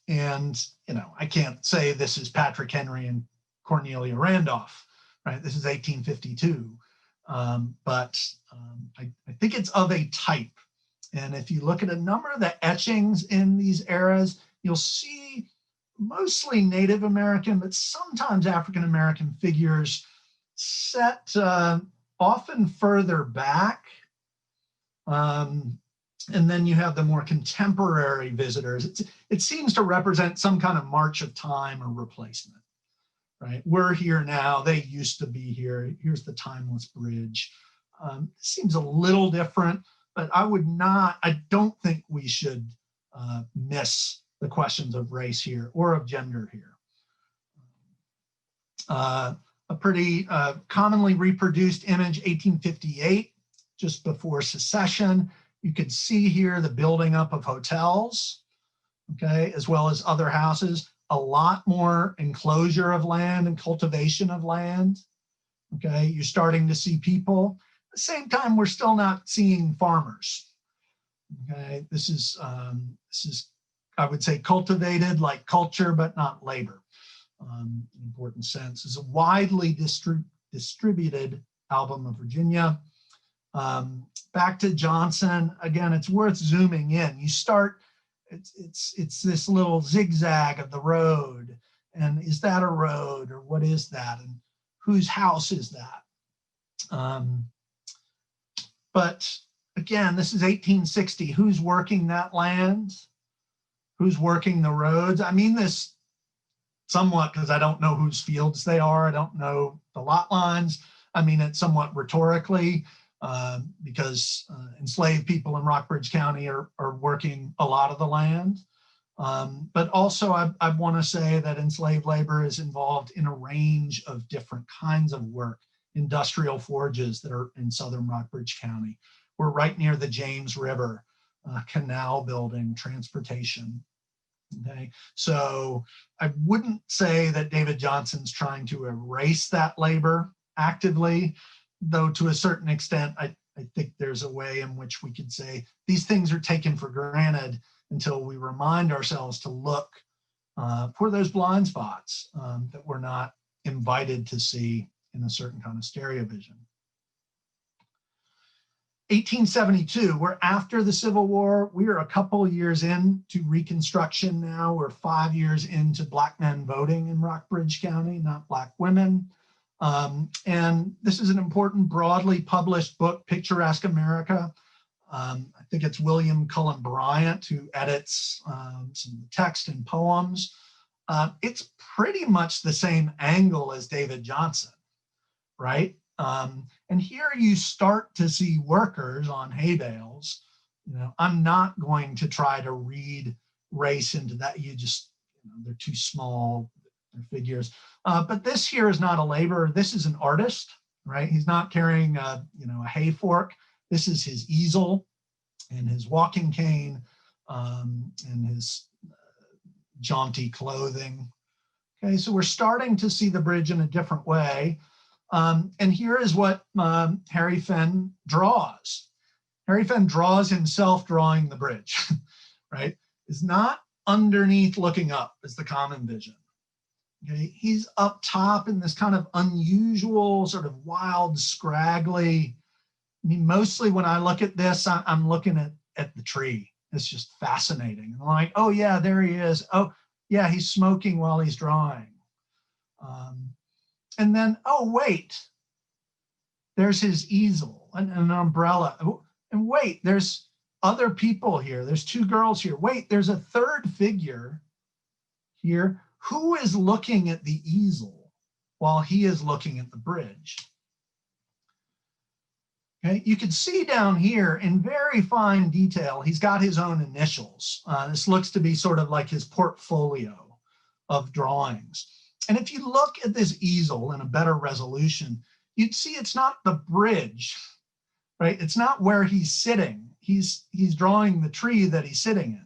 I can't say this is Patrick Henry and Cornelia Randolph, right? This is 1852. But I think it's of a type. And if you look at a number of the etchings in these eras, you'll see mostly Native American, but sometimes African-American figures set often further back. And then you have the more contemporary visitors. It seems to represent some kind of march of time or replacement, right? We're here now, they used to be here. Here's the timeless bridge. It seems a little different, but I don't think we should miss the questions of race here or of gender here. A pretty commonly reproduced image, 1858, just before secession. You can see here the building up of hotels, okay, as well as other houses. A lot more enclosure of land and cultivation of land, okay? You're starting to see people. At the same time, we're still not seeing farmers, okay? This is, I would say, cultivated like culture, but not labor. In important sense. It's a widely distributed album of Virginia. Back to Johnson, again, it's worth zooming in. You start, it's this little zigzag of the road, and is that a road, or what is that, and whose house is that? But again, this is 1860. Who's working that land? Who's working the roads? I mean this somewhat because I don't know whose fields they are. I don't know the lot lines. I mean it somewhat rhetorically. Because enslaved people in Rockbridge County are working a lot of the land. But also I want to say that enslaved labor is involved in a range of different kinds of work. Industrial forges that are in southern Rockbridge County. We're right near the James River, canal building, transportation. Okay, so I wouldn't say that David Johnson's trying to erase that labor actively, though to a certain extent, I think there's a way in which we could say these things are taken for granted until we remind ourselves to look for those blind spots that we're not invited to see in a certain kind of stereo vision. 1872, we're after the Civil War. We are a couple of years into Reconstruction now. We're 5 years into Black men voting in Rockbridge County, not Black women. And this is an important broadly published book, Picturesque America. I think it's William Cullen Bryant who edits some of the text and poems. It's pretty much the same angle as David Johnson, right? And here you start to see workers on hay bales. You know, I'm not going to try to read race into that. You just, they're too small, they're figures. But this here is not a laborer. This is an artist, right? He's not carrying a hay fork. This is his easel and his walking cane and his jaunty clothing. Okay, so we're starting to see the bridge in a different way. And here is what Harry Fenn draws. Harry Fenn draws himself drawing the bridge, right? Is not underneath looking up as the common vision. Okay, he's up top in this kind of unusual, sort of wild, scraggly. I mean, mostly when I look at this, I'm looking at the tree. It's just fascinating. And I'm like, oh yeah, there he is. Oh yeah, he's smoking while he's drawing. And then, oh wait, there's his easel and an umbrella. And wait, there's other people here. There's two girls here. Wait, there's a third figure here. Who is looking at the easel while he is looking at the bridge? Okay, you can see down here in very fine detail, he's got his own initials. This looks to be sort of like his portfolio of drawings. And if you look at this easel in a better resolution, you'd see it's not the bridge, right? It's not where he's sitting. He's drawing the tree that he's sitting in.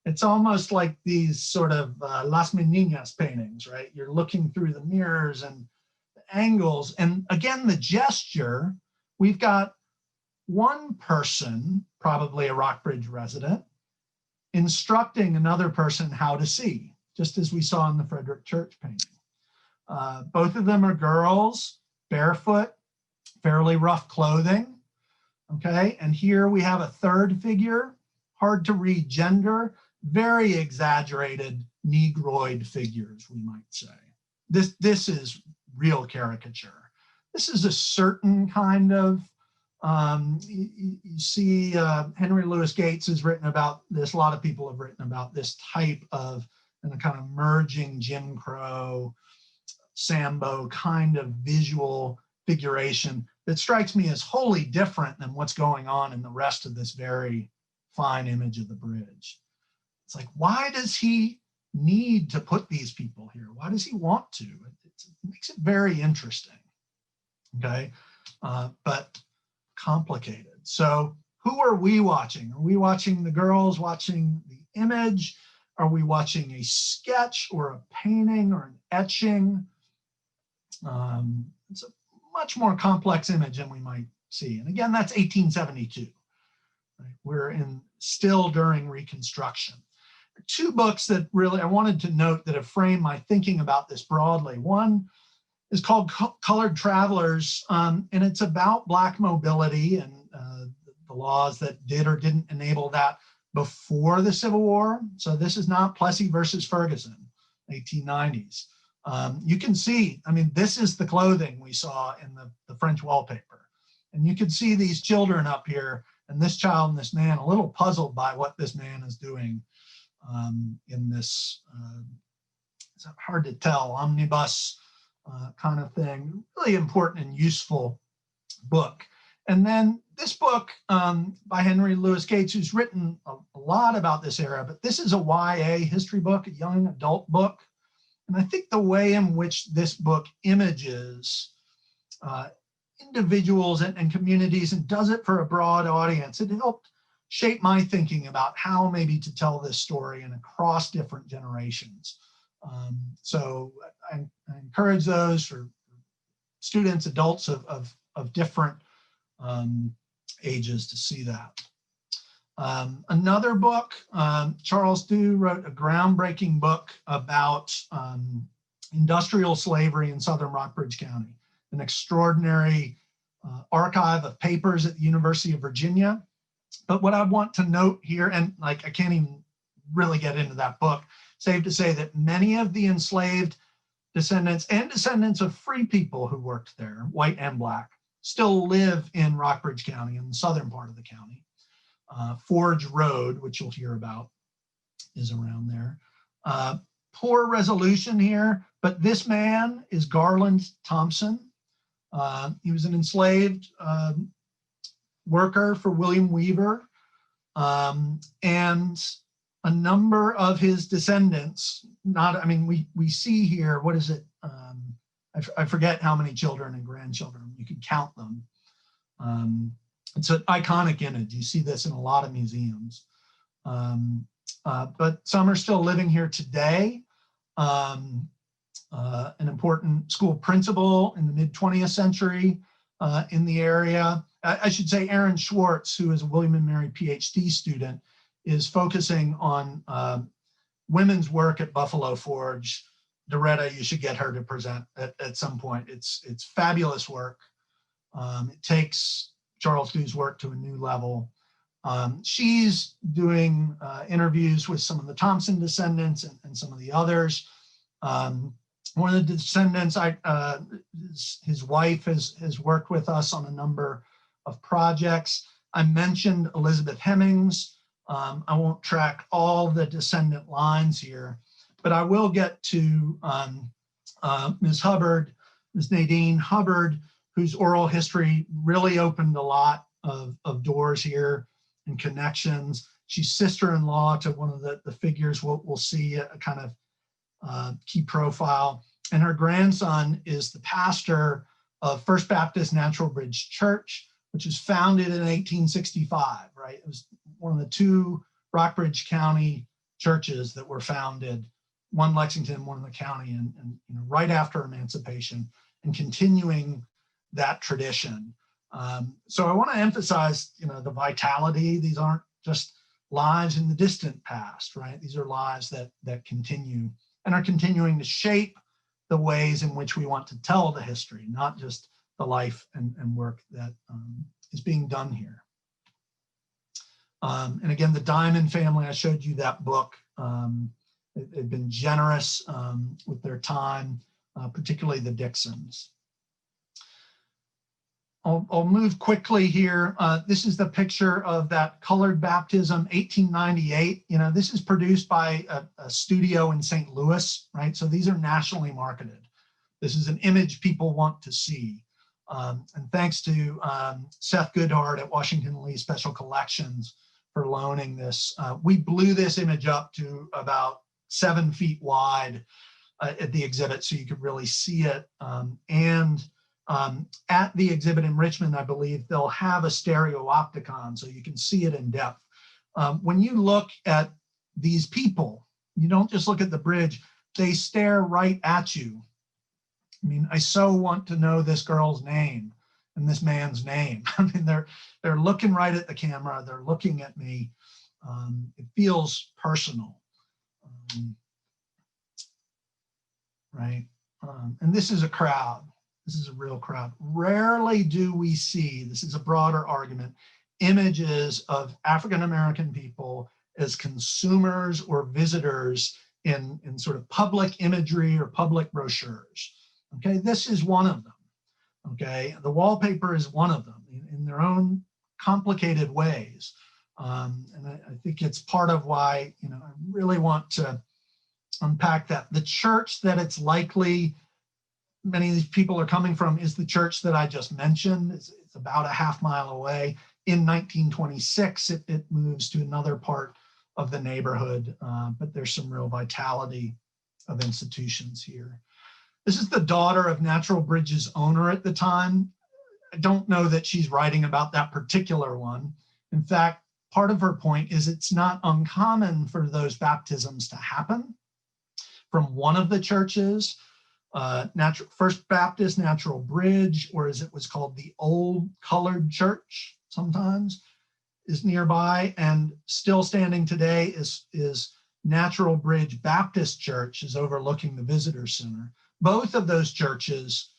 It's almost like these sort of Las Meninas paintings, right? You're looking through the mirrors and the angles. And again, the gesture, we've got one person, probably a Rockbridge resident, instructing another person how to see, just as we saw in the Frederic Church painting. Both of them are girls, barefoot, fairly rough clothing, okay? And here we have a third figure, hard to read gender, very exaggerated Negroid figures, we might say. This is real caricature. This is a certain kind of, you see Henry Louis Gates has written about this. A lot of people have written about this type of kind of merging Jim Crow, Sambo kind of visual figuration that strikes me as wholly different than what's going on in the rest of this very fine image of the bridge. It's like, why does he need to put these people here? Why does he want to? It makes it very interesting, okay? But complicated. So who are we watching? Are we watching the girls watching the image? Are we watching a sketch or a painting or an etching? It's a much more complex image than we might see. And again, that's 1872. Right? We're still during Reconstruction. Two books that really I wanted to note that have framed my thinking about this broadly. One is called Colored Travelers, and it's about Black mobility and the laws that did or didn't enable that before the Civil War. So this is not Plessy versus Ferguson, 1890s. You can see, I mean, this is the clothing we saw in the French wallpaper. And you can see these children up here, and this child and this man a little puzzled by what this man is doing in this, it's hard to tell, omnibus kind of thing. Really important and useful book. And then this book by Henry Louis Gates, who's written a lot about this era, but this is a YA history book, a young adult book. And I think the way in which this book images individuals and communities and does it for a broad audience, it helped shape my thinking about how maybe to tell this story and across different generations. So I encourage those for students, adults of different ages to see that. Another book, Charles Dew wrote a groundbreaking book about industrial slavery in southern Rockbridge County, an extraordinary archive of papers at the University of Virginia. But what I want to note here, and like I can't even really get into that book, save to say that many of the enslaved descendants and descendants of free people who worked there, white and Black, still live in Rockbridge County, in the southern part of the county. Forge Road, which you'll hear about, is around there. Poor resolution here, but this man is Garland Thompson. He was an enslaved worker for William Weaver, and a number of his descendants, we see here, what is it? I forget how many children and grandchildren, you can count them. It's an iconic image. You see this in a lot of museums. But some are still living here today. An important school principal in the mid-20th century in the area. I should say Aaron Schwartz, who is a William and Mary PhD student, is focusing on women's work at Buffalo Forge. Doretta, you should get her to present at some point. It's fabulous work. It takes Charles Dew's work to a new level. She's doing interviews with some of the Thompson descendants and some of the others. One of the descendants, his wife has worked with us on a number of projects. I mentioned Elizabeth Hemings. I won't track all the descendant lines here, but I will get to Ms. Hubbard, Ms. Nadine Hubbard, whose oral history really opened a lot of doors here and connections. She's sister-in-law to one of the figures we'll see a kind of key profile. And her grandson is the pastor of First Baptist Natural Bridge Church, which was founded in 1865, right? It was one of the two Rockbridge County churches that were founded, one Lexington, one in the county, and right after emancipation, and continuing that tradition. So I want to emphasize, the vitality. These aren't just lives in the distant past, right? These are lives that continue and are continuing to shape the ways in which we want to tell the history, not just the life and work that is being done here. And again, the Diamond family, I showed you that book. They've been generous with their time, particularly the Dixons. I'll move quickly here. This is the picture of that colored baptism, 1898. You know, this is produced by a studio in St. Louis, right? So these are nationally marketed. This is an image people want to see. And thanks to Seth Goodhart at Washington Lee Special Collections for loaning this. We blew this image up to about 7 feet wide at the exhibit so you could really see it. At the exhibit in Richmond, I believe, they'll have a stereo opticon so you can see it in depth. When you look at these people, you don't just look at the bridge, they stare right at you. I mean, I so want to know this girl's name and this man's name. I mean, they're looking right at the camera, they're looking at me. It feels personal, right? And this is a crowd. This is a real crowd. Rarely do we see, this is a broader argument, images of African-American people as consumers or visitors in sort of public imagery or public brochures. Okay, this is one of them. Okay, the wallpaper is one of them in their own complicated ways. And I think it's part of why, you know, I really want to unpack that. The church that it's likely many of these people are coming from is the church that I just mentioned. It's about a half-mile away. In 1926, it moves to another part of the neighborhood, but there's some real vitality of institutions here. This is the daughter of Natural Bridge's owner at the time. I don't know that she's writing about that particular one. In fact, part of her point is it's not uncommon for those baptisms to happen from one of the churches. First Baptist Natural Bridge, or as it was called, the Old Colored Church sometimes, is nearby, and still standing today is Natural Bridge Baptist Church, is overlooking the visitor center. Both of those churches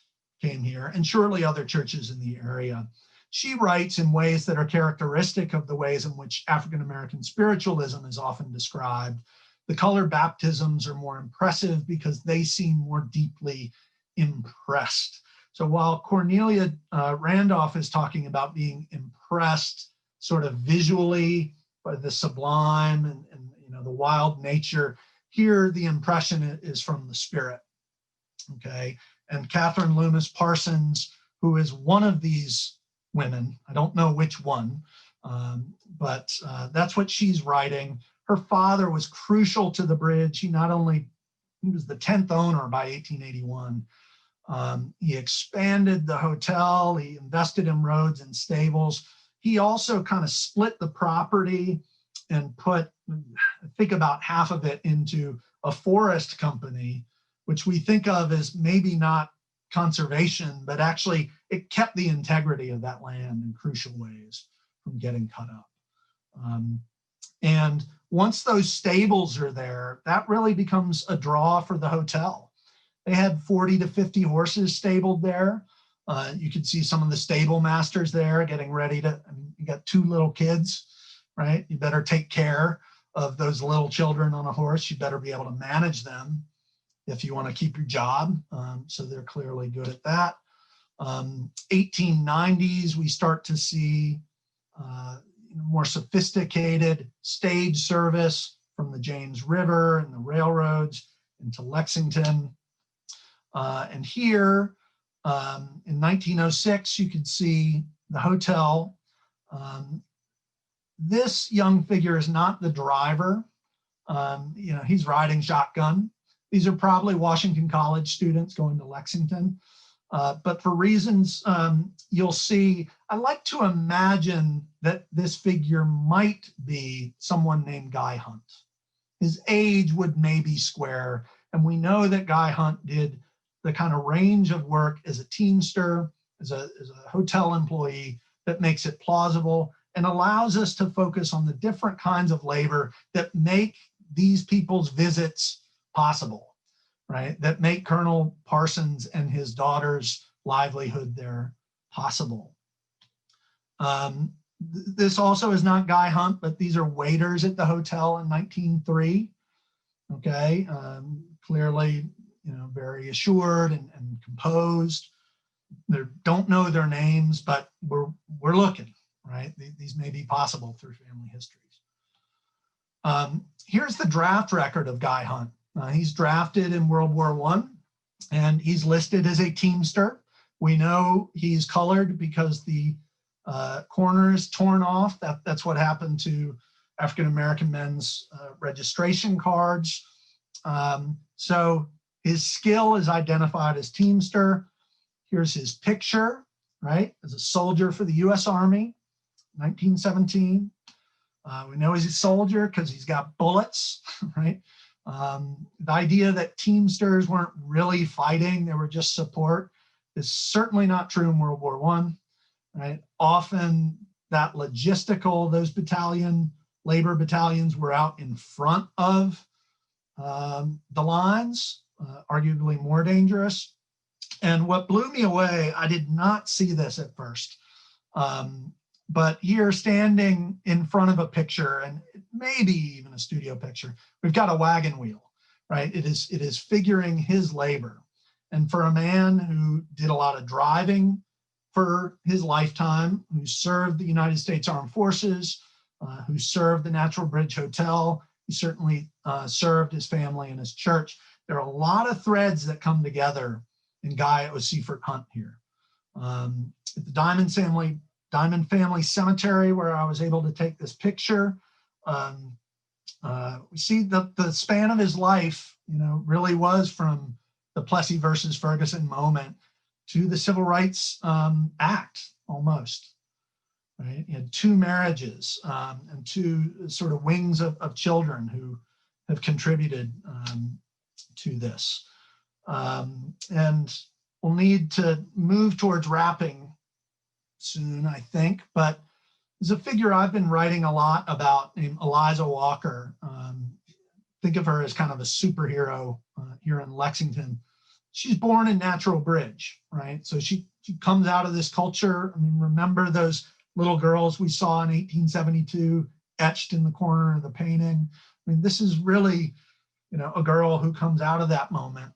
came here, and surely other churches in the area. She writes in ways that are characteristic of the ways in which African-American spiritualism is often described. The colored baptisms are more impressive because they seem more deeply impressed. So while Cornelia Randolph is talking about being impressed sort of visually by the sublime and you know, the wild nature, here the impression is from the spirit. Okay, and Catherine Loomis Parsons, who is one of these women, I don't know which one, but that's what she's writing. Her father was crucial to the bridge. He was the 10th owner by 1881. He expanded the hotel. He invested in roads and stables. He also kind of split the property and put, I think, about half of it into a forest company, which we think of as maybe not conservation, but actually it kept the integrity of that land in crucial ways from getting cut up. And once those stables are there, that really becomes a draw for the hotel. They had 40 to 50 horses stabled there. You can see some of the stable masters there getting ready to, I mean, you got 2 little kids, right? You better take care of those little children on a horse. You better be able to manage them if you want to keep your job. So they're clearly good at that. 1890s, we start to see more sophisticated stage service from the James River and the railroads into Lexington. And here in 1906, you could see the hotel. This young figure is not the driver. You know, he's riding shotgun. These are probably Washington College students going to Lexington. But for reasons you'll see, I like to imagine that this figure might be someone named Guy Hunt. His age would maybe square. And we know that Guy Hunt did the kind of range of work as a teamster, as a hotel employee that makes it plausible and allows us to focus on the different kinds of labor that make these people's visits possible, right? That make Colonel Parsons and his daughter's livelihood there possible. This also is not Guy Hunt, but these are waiters at the hotel in 1903. Okay, clearly, you know, very assured and composed. don't know their names, but we're looking, right? These may be possible through family histories. Here's the draft record of Guy Hunt. He's drafted in World War I, and he's listed as a Teamster. We know he's colored because the corner is torn off. That's what happened to African-American men's registration cards. So his skill is identified as Teamster. Here's his picture, right, as a soldier for the US Army, 1917. We know he's a soldier because he's got bullets, right? The idea that Teamsters weren't really fighting, they were just support, is certainly not true in World War I, right? Often that logistical, those labor battalions were out in front of the lines, arguably more dangerous. And what blew me away, I did not see this at first, but here standing in front of a picture, and maybe even a studio picture, we've got a wagon wheel, right? It is figuring his labor. And for a man who did a lot of driving for his lifetime, who served the United States Armed Forces, who served the Natural Bridge Hotel, he certainly served his family and his church. There are a lot of threads that come together in Guy Osephort Hunt here. At the Diamond Family Cemetery, where I was able to take this picture, we see the span of his life, really was from the Plessy versus Ferguson moment to the Civil Rights Act, almost. Right? He had 2 marriages and 2 sort of wings of children who have contributed to this. And we'll need to move towards wrapping soon, I think, but there's a figure I've been writing a lot about named Eliza Walker. Think of her as kind of a superhero here in Lexington. She's born in Natural Bridge, right? So she comes out of this culture. I mean, remember those little girls we saw in 1872 etched in the corner of the painting? I mean, this is really, a girl who comes out of that moment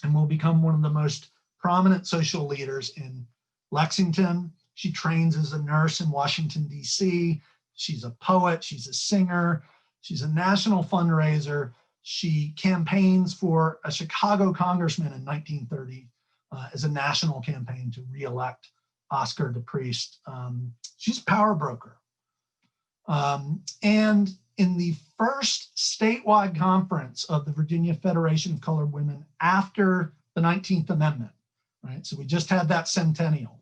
and will become one of the most prominent social leaders in Lexington. She trains as a nurse in Washington, D.C. She's a poet, she's a singer, she's a national fundraiser. She campaigns for a Chicago congressman in 1930 as a national campaign to re-elect Oscar DePriest. She's a power broker. And in the first statewide conference of the Virginia Federation of Colored Women after the 19th Amendment, right? So we just had that centennial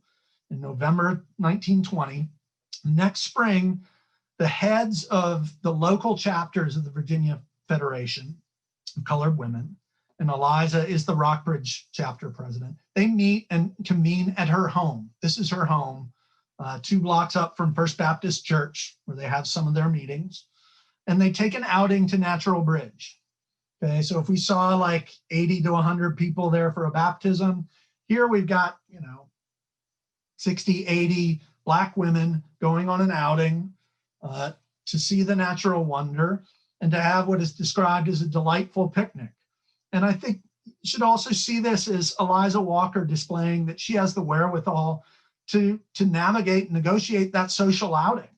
in November 1920. Next spring, the heads of the local chapters of the Virginia Federation of Colored Women, and Eliza is the Rockbridge chapter president, they meet and convene at her home. This is her home, 2 blocks up from First Baptist Church, where they have some of their meetings. And they take an outing to Natural Bridge. Okay, so if we saw like 80 to 100 people there for a baptism, here we've got, 60, 80 Black women going on an outing to see the natural wonder and to have what is described as a delightful picnic. And I think you should also see this as Eliza Walker displaying that she has the wherewithal to navigate and negotiate that social outing,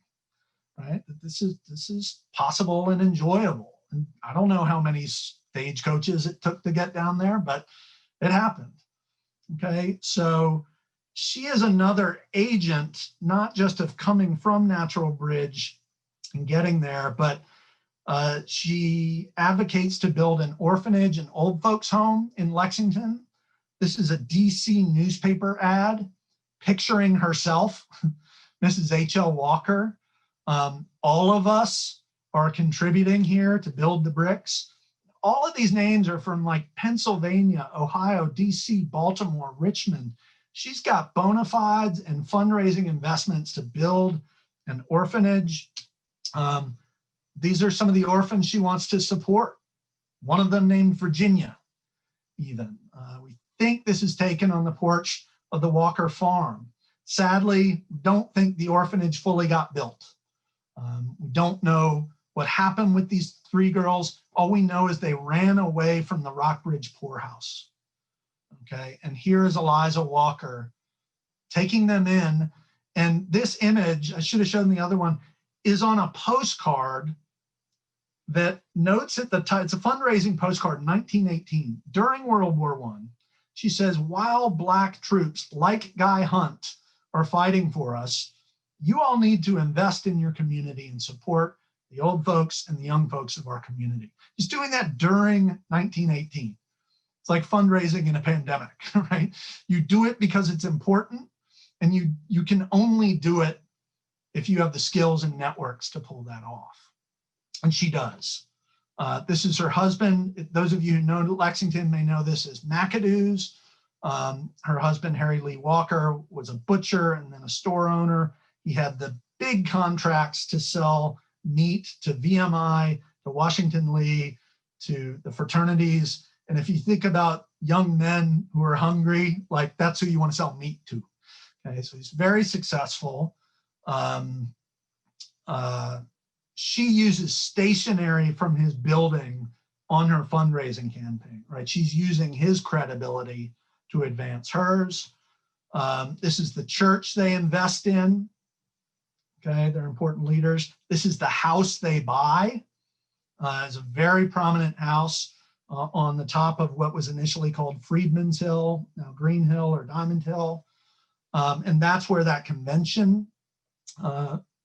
right? That this is possible and enjoyable. And I don't know how many stagecoaches it took to get down there, but it happened. Okay, so she is another agent, not just of coming from Natural Bridge and getting there, but she advocates to build an orphanage and old folks home in Lexington. This is a DC newspaper ad picturing herself, Mrs. H.L. Walker. All of us are contributing here to build the bricks. All of these names are from like Pennsylvania, Ohio, DC, Baltimore, Richmond. She's got bona fides and fundraising investments to build an orphanage. These are some of the orphans she wants to support. One of them named Virginia, even. We think this is taken on the porch of the Walker farm. Sadly, don't think the orphanage fully got built. We don't know what happened with these 3 girls. All we know is they ran away from the Rockbridge poorhouse. Okay, and here is Eliza Walker taking them in. And this image, I should have shown the other one, is on a postcard that notes at the time, it's a fundraising postcard in 1918, during World War I. She says, while Black troops like Guy Hunt are fighting for us, you all need to invest in your community and support the old folks and the young folks of our community. He's doing that during 1918. It's like fundraising in a pandemic, right? You do it because it's important, and you can only do it if you have the skills and networks to pull that off. And she does. This is her husband. Those of you who know Lexington may know this as McAdoo's. Her husband, Harry Lee Walker, was a butcher and then a store owner. He had the big contracts to sell meat to VMI, to Washington Lee, to the fraternities. And if you think about young men who are hungry, like that's who you want to sell meat to. Okay, so he's very successful. She uses stationery from his building on her fundraising campaign, right? She's using his credibility to advance hers. This is the church they invest in. Okay, they're important leaders. This is the house they buy. It's a very prominent house on the top of what was initially called Freedman's Hill, now Green Hill or Diamond Hill. And that's where that convention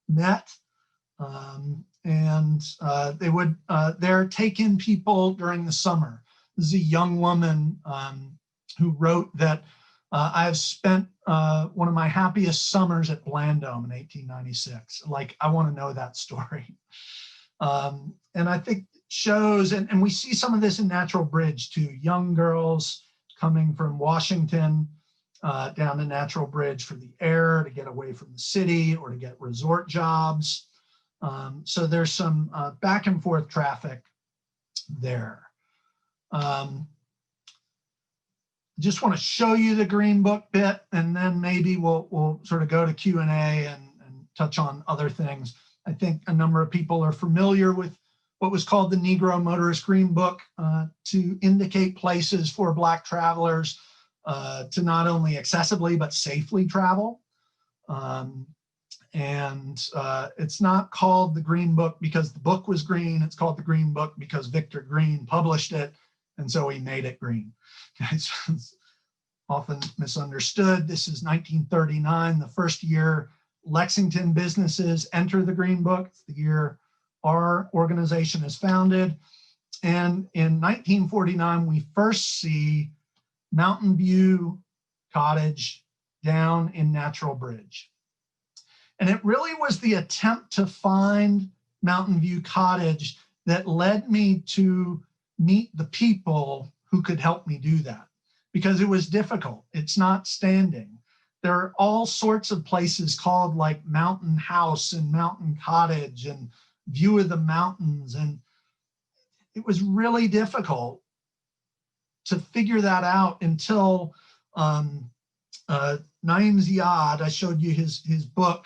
met. They're take in people during the summer. This is a young woman who wrote that I've spent one of my happiest summers at Blandome in 1896. Like, I want to know that story. And I think shows, and we see some of this in Natural Bridge too, young girls coming from Washington down to Natural Bridge for the air, to get away from the city or to get resort jobs. So there's some back and forth traffic there. Just want to show you the Green Book bit, and then maybe we'll sort of go to Q&A and touch on other things. I think a number of people are familiar with what was called the Negro Motorist Green Book to indicate places for Black travelers to not only accessibly but safely travel. It's not called the Green Book because the book was green. It's called the Green Book because Victor Green published it, and so he made it green. Okay, so it's often misunderstood. This is 1939, the first year Lexington businesses enter the Green Book. It's the year our organization is founded. And in 1949, we first see Mountain View Cottage down in Natural Bridge. And it really was the attempt to find Mountain View Cottage that led me to meet the people who could help me do that, because it was difficult. It's not standing. There are all sorts of places called like Mountain House and Mountain Cottage and View of the Mountains. And it was really difficult to figure that out until Naim Ziad, I showed you his book,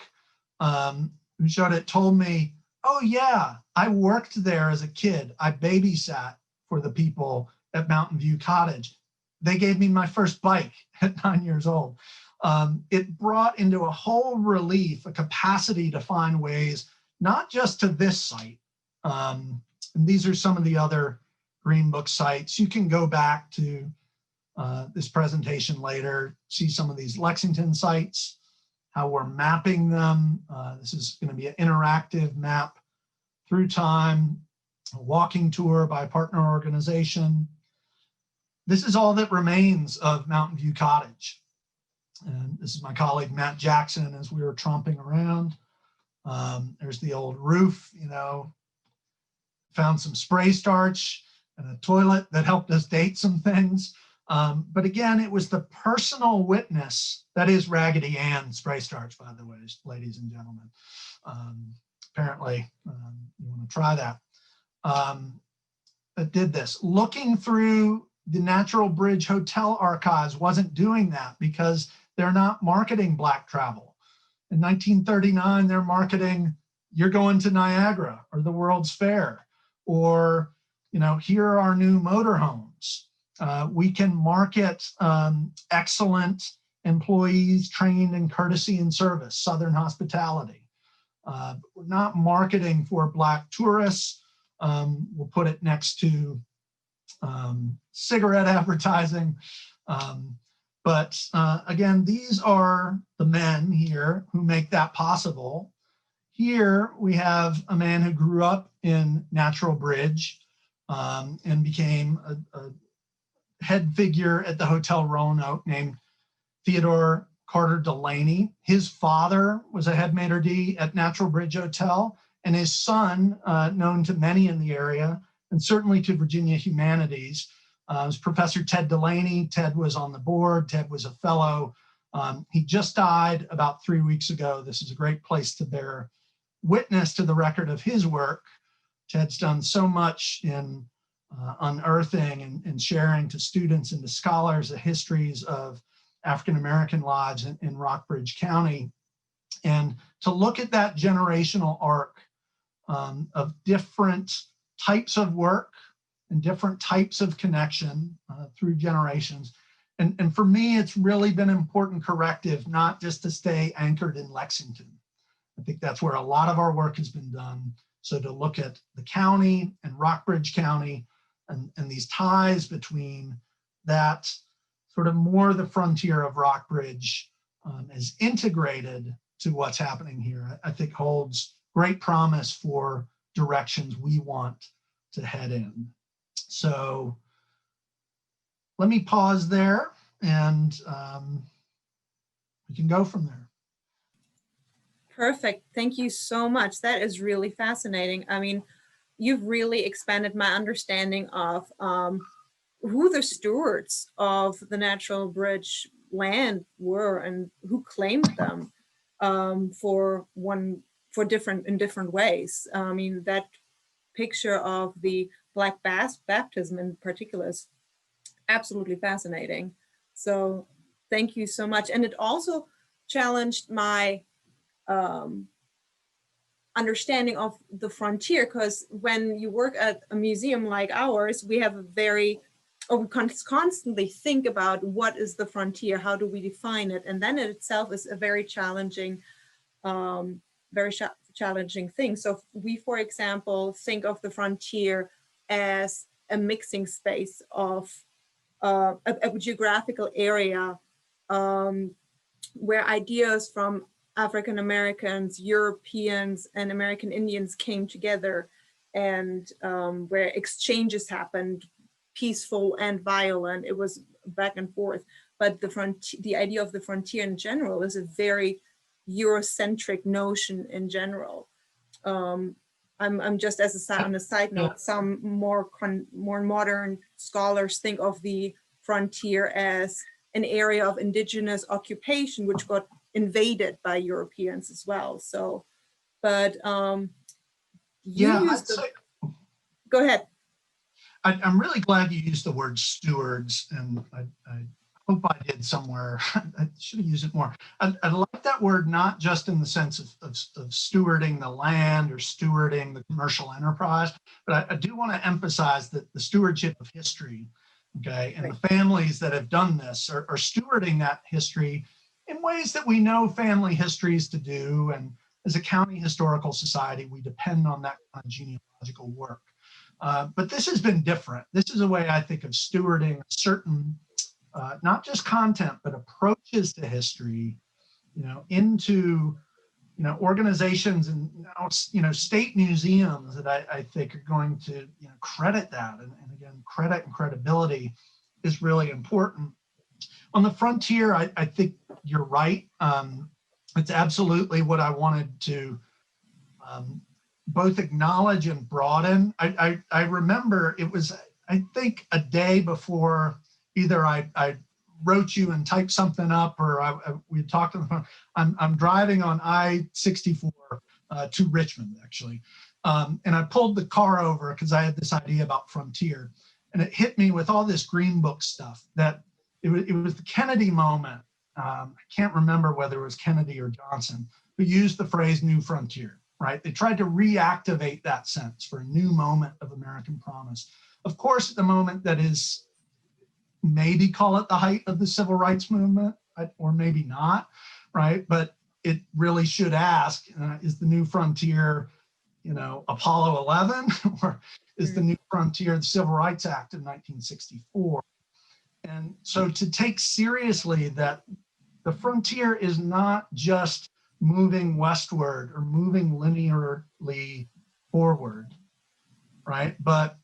who showed it, told me, oh yeah, I worked there as a kid. I babysat for the people at Mountain View Cottage. They gave me my first bike at 9 years old. It brought into a whole relief, a capacity to find ways, not just to this site. And these are some of the other Green Book sites. You can go back to this presentation later, see some of these Lexington sites, how we're mapping them. This is going to be an interactive map through time, a walking tour by partner organization. This is all that remains of Mountain View Cottage. And this is my colleague, Matt Jackson, as we were tromping around. There's the old roof, you know, found some spray starch and a toilet that helped us date some things. But again, it was the personal witness, that is Raggedy Ann spray starch, by the way, ladies and gentlemen. Apparently, you want to try that. That did this. Looking through the Natural Bridge Hotel archives wasn't doing that because they're not marketing Black travel. In 1939, they're marketing, you're going to Niagara or the World's Fair, or, you know, here are our new motorhomes. We can market excellent employees trained in courtesy and service, Southern hospitality. We're not marketing for Black tourists. We'll put it next to cigarette advertising. But again, these are the men here who make that possible. Here we have a man who grew up in Natural Bridge and became a head figure at the Hotel Roanoke named Theodore Carter DeLaney. His father was a head maitre d' at Natural Bridge Hotel, and his son, known to many in the area, and certainly to Virginia Humanities, was Professor Ted DeLaney. Ted was on the board. Ted was a fellow. He just died about 3 weeks ago. This is a great place to bear witness to the record of his work. Ted's done so much in unearthing and sharing to students and to scholars the histories of African-American lives in Rockbridge County. And to look at that generational arc of different types of work and different types of connection through generations. And for me, it's really been an important corrective, not just to stay anchored in Lexington. I think that's where a lot of our work has been done. So to look at the county and Rockbridge County and these ties between that sort of more the frontier of Rockbridge as integrated to what's happening here, I think holds great promise for directions we want to head in. So let me pause there and we can go from there. Perfect. Thank you so much. That is really fascinating. I mean, you've really expanded my understanding of who the stewards of the Natural Bridge land were and who claimed them in different ways. I mean, that picture of the Black baptism in particular is absolutely fascinating. So thank you so much. And it also challenged my understanding of the frontier, because when you work at a museum like ours, we have we constantly think about what is the frontier, how do we define it, and then it itself is a very challenging thing. So we, for example, think of the frontier as a mixing space of a geographical area where ideas from African Americans, Europeans, and American Indians came together, and where exchanges happened, peaceful and violent. It was back and forth. But the idea of the frontier in general is a very Eurocentric notion in general. I'm just on a side note, some more modern scholars think of the frontier as an area of indigenous occupation, which got invaded by Europeans as well. So, but yeah, go ahead. I'm really glad you used the word stewards, and I hope I did somewhere. I should have used it more. I like that word, not just in the sense of stewarding the land or stewarding the commercial enterprise, but I do want to emphasize that the stewardship of history, okay, and the families that have done this are stewarding that history in ways that we know family histories to do. And as a county historical society, we depend on that kind of genealogical work. But this has been different. This is a way, I think, of stewarding certain, not just content, but approaches to history, into, organizations and now, state museums that I think are going to, credit that. And again, credit and credibility is really important. On the frontier, I think you're right. It's absolutely what I wanted to both acknowledge and broaden. I remember it was, I think, a day before either I wrote you and typed something up, or we talked on the phone. I'm driving on I-64 to Richmond, actually. And I pulled the car over because I had this idea about frontier. And it hit me with all this Green Book stuff that it was the Kennedy moment. I can't remember whether it was Kennedy or Johnson who used the phrase new frontier, right? They tried to reactivate that sense for a new moment of American promise. Of course, the moment that is, maybe call it the height of the civil rights movement, or maybe not, right? But it really should ask, is the new frontier, Apollo 11, or is the new frontier the Civil Rights Act of 1964? And so to take seriously that the frontier is not just moving westward or moving linearly forward, right? But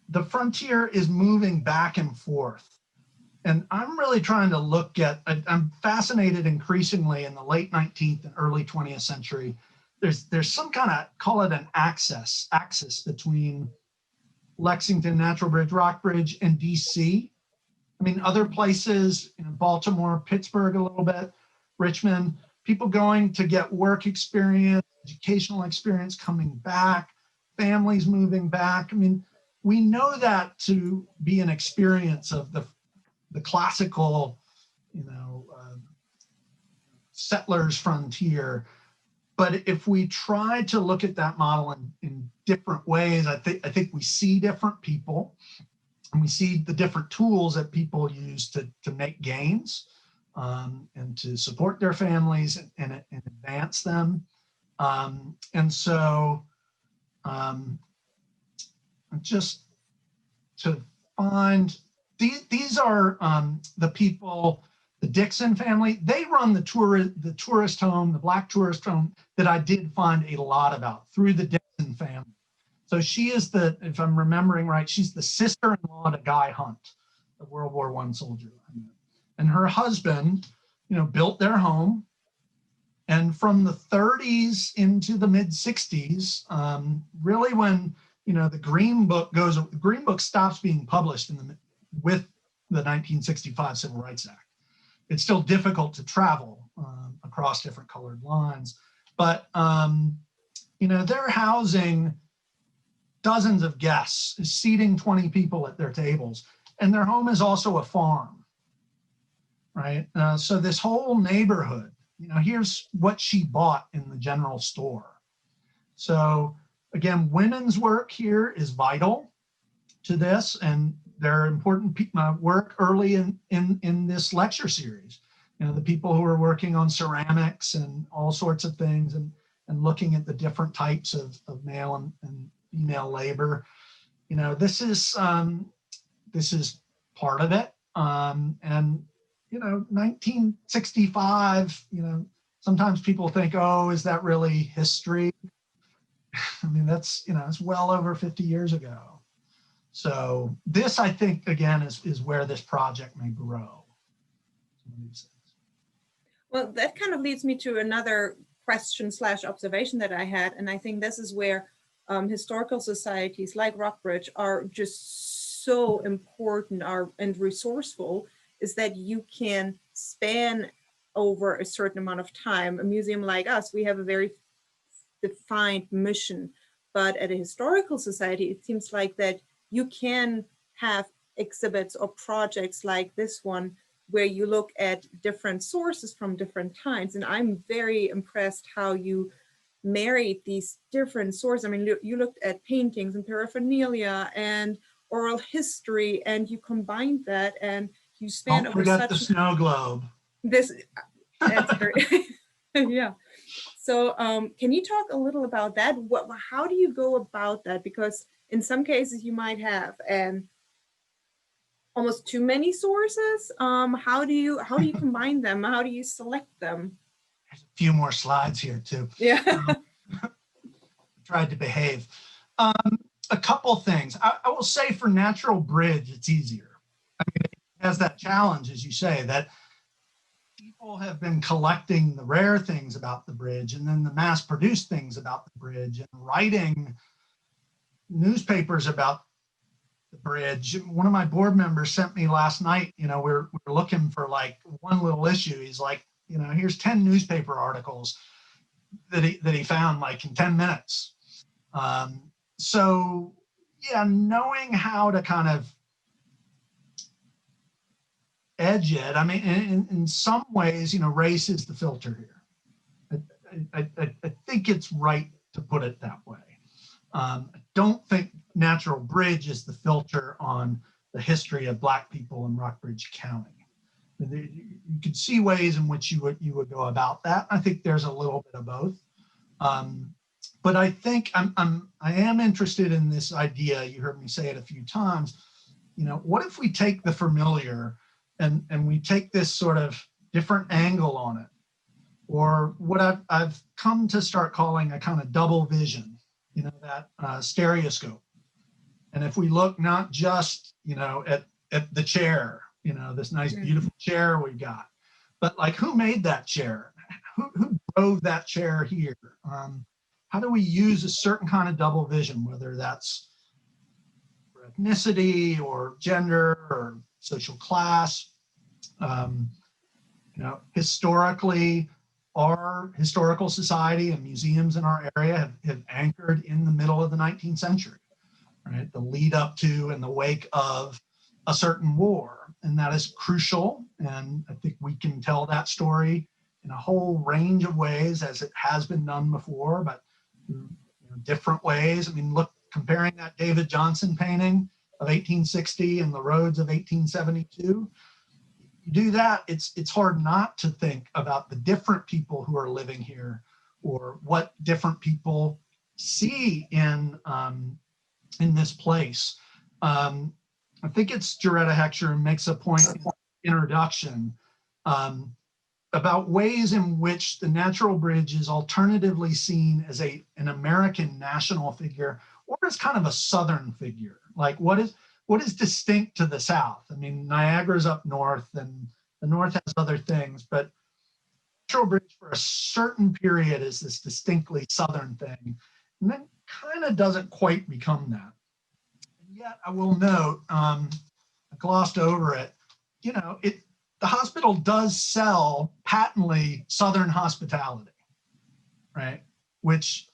the frontier is moving back and forth. And I'm really trying to look at, I'm fascinated increasingly in the late 19th and early 20th century. There's some kind of, call it an axis between Lexington, Natural Bridge, Rockbridge, and DC. I mean, other places, Baltimore, Pittsburgh a little bit, Richmond, people going to get work experience, educational experience, coming back, families moving back. I mean, we know that to be an experience of the classical, settlers frontier. But if we try to look at that model in different ways, I think we see different people, and we see the different tools that people use to make gains and to support their families and advance them. And so just to find, these are the people, the Dixon family. They run the tourist home, the Black tourist home that I did find a lot about through the Dixon family. So she is if I'm remembering right, she's the sister-in-law to Guy Hunt, the World War I soldier. And her husband, built their home. And from the 30s into the mid 60s, really when, the Green Book stops being published with the 1965 Civil Rights Act. It's still difficult to travel across different colored lines, but they're housing dozens of guests, seating 20 people at their tables, and their home is also a farm, right? So this whole neighborhood, here's what she bought in the general store. So again, women's work here is vital to this, and they're important work early in this lecture series. The people who are working on ceramics and all sorts of things, and looking at the different types of male and female labor. This is part of it. And 1965. Sometimes people think, oh, is that really history? I mean, that's it's well over 50 years ago. So this, I think, again, is where this project may grow. Well, that kind of leads me to another question / observation that I had. And I think this is where historical societies like Rockbridge are just so important and resourceful, is that you can span over a certain amount of time. A museum like us, we have a very defined mission. But at a historical society, it seems like that you can have exhibits or projects like this one where you look at different sources from different times. And I'm very impressed how you married these different sources. I mean, you looked at paintings and paraphernalia and oral history, and you combined that, and you span over such the snow globe. That's great. Yeah. So can you talk a little about that? How do you go about that? Because in some cases you might have almost too many sources. How do you combine them? How do you select them? There's a few more slides here too. Yeah. Tried to behave. A couple things. I will say for Natural Bridge, it's easier. I mean, it has that challenge, as you say, that people have been collecting the rare things about the bridge and then the mass-produced things about the bridge and writing newspapers about the bridge. One of my board members sent me last night, we're looking for like one little issue. He's like, here's 10 newspaper articles that he found like in 10 minutes. So yeah, knowing how to kind of edge it. I mean, in some ways, race is the filter here. I think it's right to put it that way. I don't think Natural Bridge is the filter on the history of Black people in Rockbridge County. You could see ways in which you would go about that. I think there's a little bit of both. But I think I am interested in this idea. You heard me say it a few times. You know, what if we take the familiar and we take this sort of different angle on it, or what I've come to start calling a kind of double vision, you know, that stereoscope. And if we look not just, you know, at the chair, you know, this nice, beautiful chair we got, but like, who made that chair? Who drove that chair here? How do we use a certain kind of double vision, whether that's for ethnicity or gender or social class? You know, historically, our historical society and museums in our area have anchored in the middle of the 19th century, right? The lead up to and the wake of a certain war. And that is crucial. And I think we can tell that story in a whole range of ways, as it has been done before, but you know, different ways. I mean, look, comparing that David Johnson painting of 1860 and the roads of 1872, you do that, it's hard not to think about the different people who are living here, or what different people see in this place. I think it's Jaretta Heckscher who makes a point in the introduction about ways in which the Natural Bridge is alternatively seen as an American national figure, or as kind of a Southern figure. Like, what is distinct to the South? I mean, Niagara's up north, and the North has other things, but Natural Bridge for a certain period is this distinctly Southern thing, and then kind of doesn't quite become that. And yet, I will note, I glossed over it, you know, the hospital does sell patently Southern hospitality, right? Which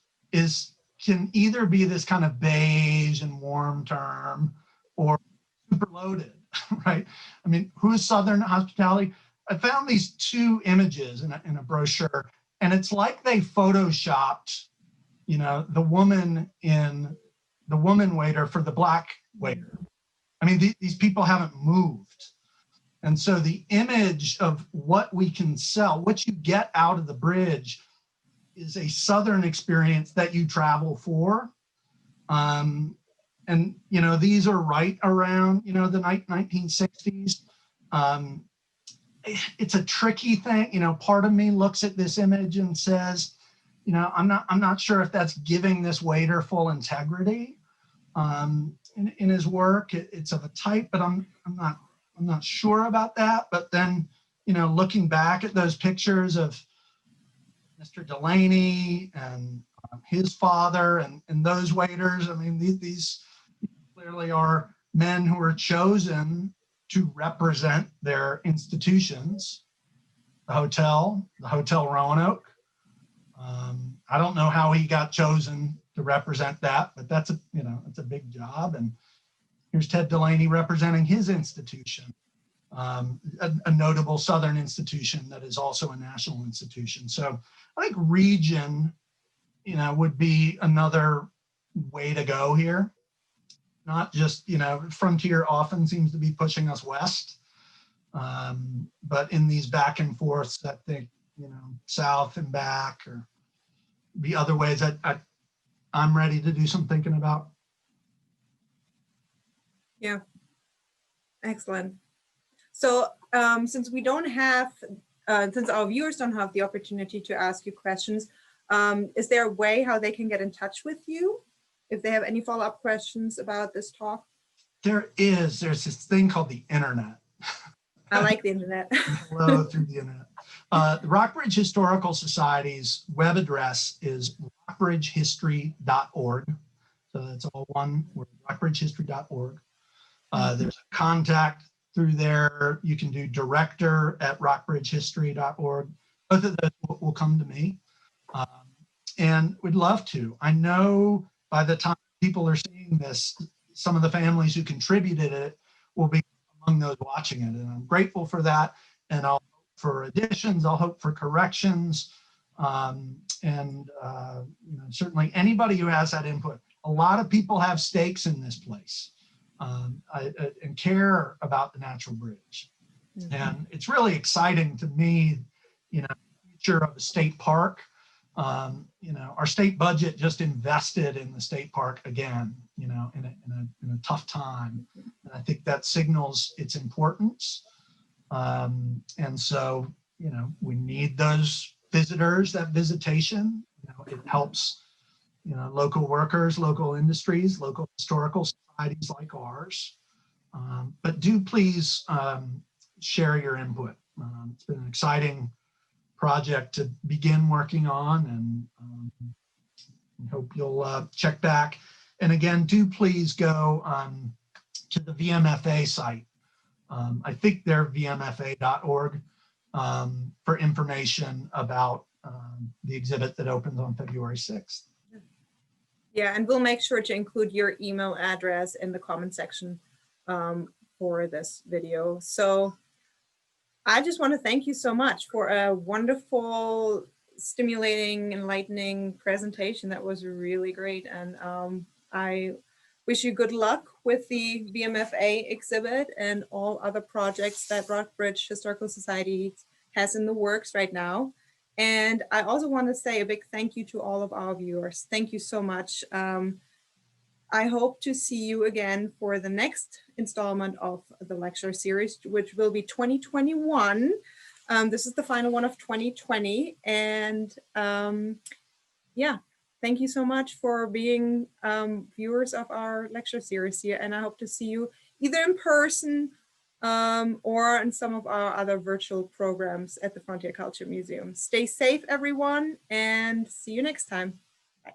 can either be this kind of beige and warm term, or super loaded, right? I mean, who is Southern hospitality? I found these two images in a brochure, and it's like they photoshopped, you know, the woman waiter for the black waiter. I mean, these people haven't moved. And so the image of what we can sell, what you get out of the bridge, is a Southern experience that you travel for. And, you know, these are right around, you know, the 1960s. It's a tricky thing. You know, part of me looks at this image and says, you know, I'm not sure if that's giving this waiter full integrity in his work. It's of a type, but I'm not sure about that. But then, you know, looking back at those pictures of Mr. DeLaney and his father and those waiters, I mean, these clearly are men who were chosen to represent their institutions. The Hotel Roanoke. I don't know how he got chosen to represent that, but that's a big job. And here's Ted DeLaney representing his institution, a notable Southern institution that is also a national institution. So I think region, you know, would be another way to go here. Not just, you know, frontier often seems to be pushing us west, but in these back and forths, I think, you know, south and back, or be other ways that I'm ready to do some thinking about. Yeah, excellent. So since we don't have, since our viewers don't have the opportunity to ask you questions, is there a way how they can get in touch with you if they have any follow-up questions about this talk? There's this thing called the internet. I like the internet. Hello through the internet. The Rockbridge Historical Society's web address is rockbridgehistory.org. So that's all one word, rockbridgehistory.org. There's a contact through there. You can do director@rockbridgehistory.org. Both of those will come to me. And we'd love to. I know by the time people are seeing this, some of the families who contributed it will be among those watching it. And I'm grateful for that. And I'll hope for additions, I'll hope for corrections. You know, certainly anybody who has that input. A lot of people have stakes in this place and care about the Natural Bridge. And it's really exciting to me, you know, the future of a state park. You know, our state budget just invested in the state park again, you know, in a tough time. And I think that signals its importance. And so, you know, we need those visitors, that visitation. You know, it helps, you know, local workers, local industries, local historical societies like ours. But do please share your input. It's been an exciting project to begin working on, and hope you'll check back. And again, do please go to the VMFA site. I think they're vmfa.org for information about the exhibit that opens on February 6th. Yeah, and we'll make sure to include your email address in the comment section for this video. So I just want to thank you so much for a wonderful, stimulating, enlightening presentation. That was really great. And I wish you good luck with the VMFA exhibit and all other projects that Rockbridge Historical Society has in the works right now. And I also want to say a big thank you to all of our viewers. Thank you so much. I hope to see you again for the next installment of the lecture series, which will be 2021. This is the final one of 2020. And yeah, thank you so much for being viewers of our lecture series here. And I hope to see you either in person or in some of our other virtual programs at the Frontier Culture Museum. Stay safe, everyone, and see you next time. Bye.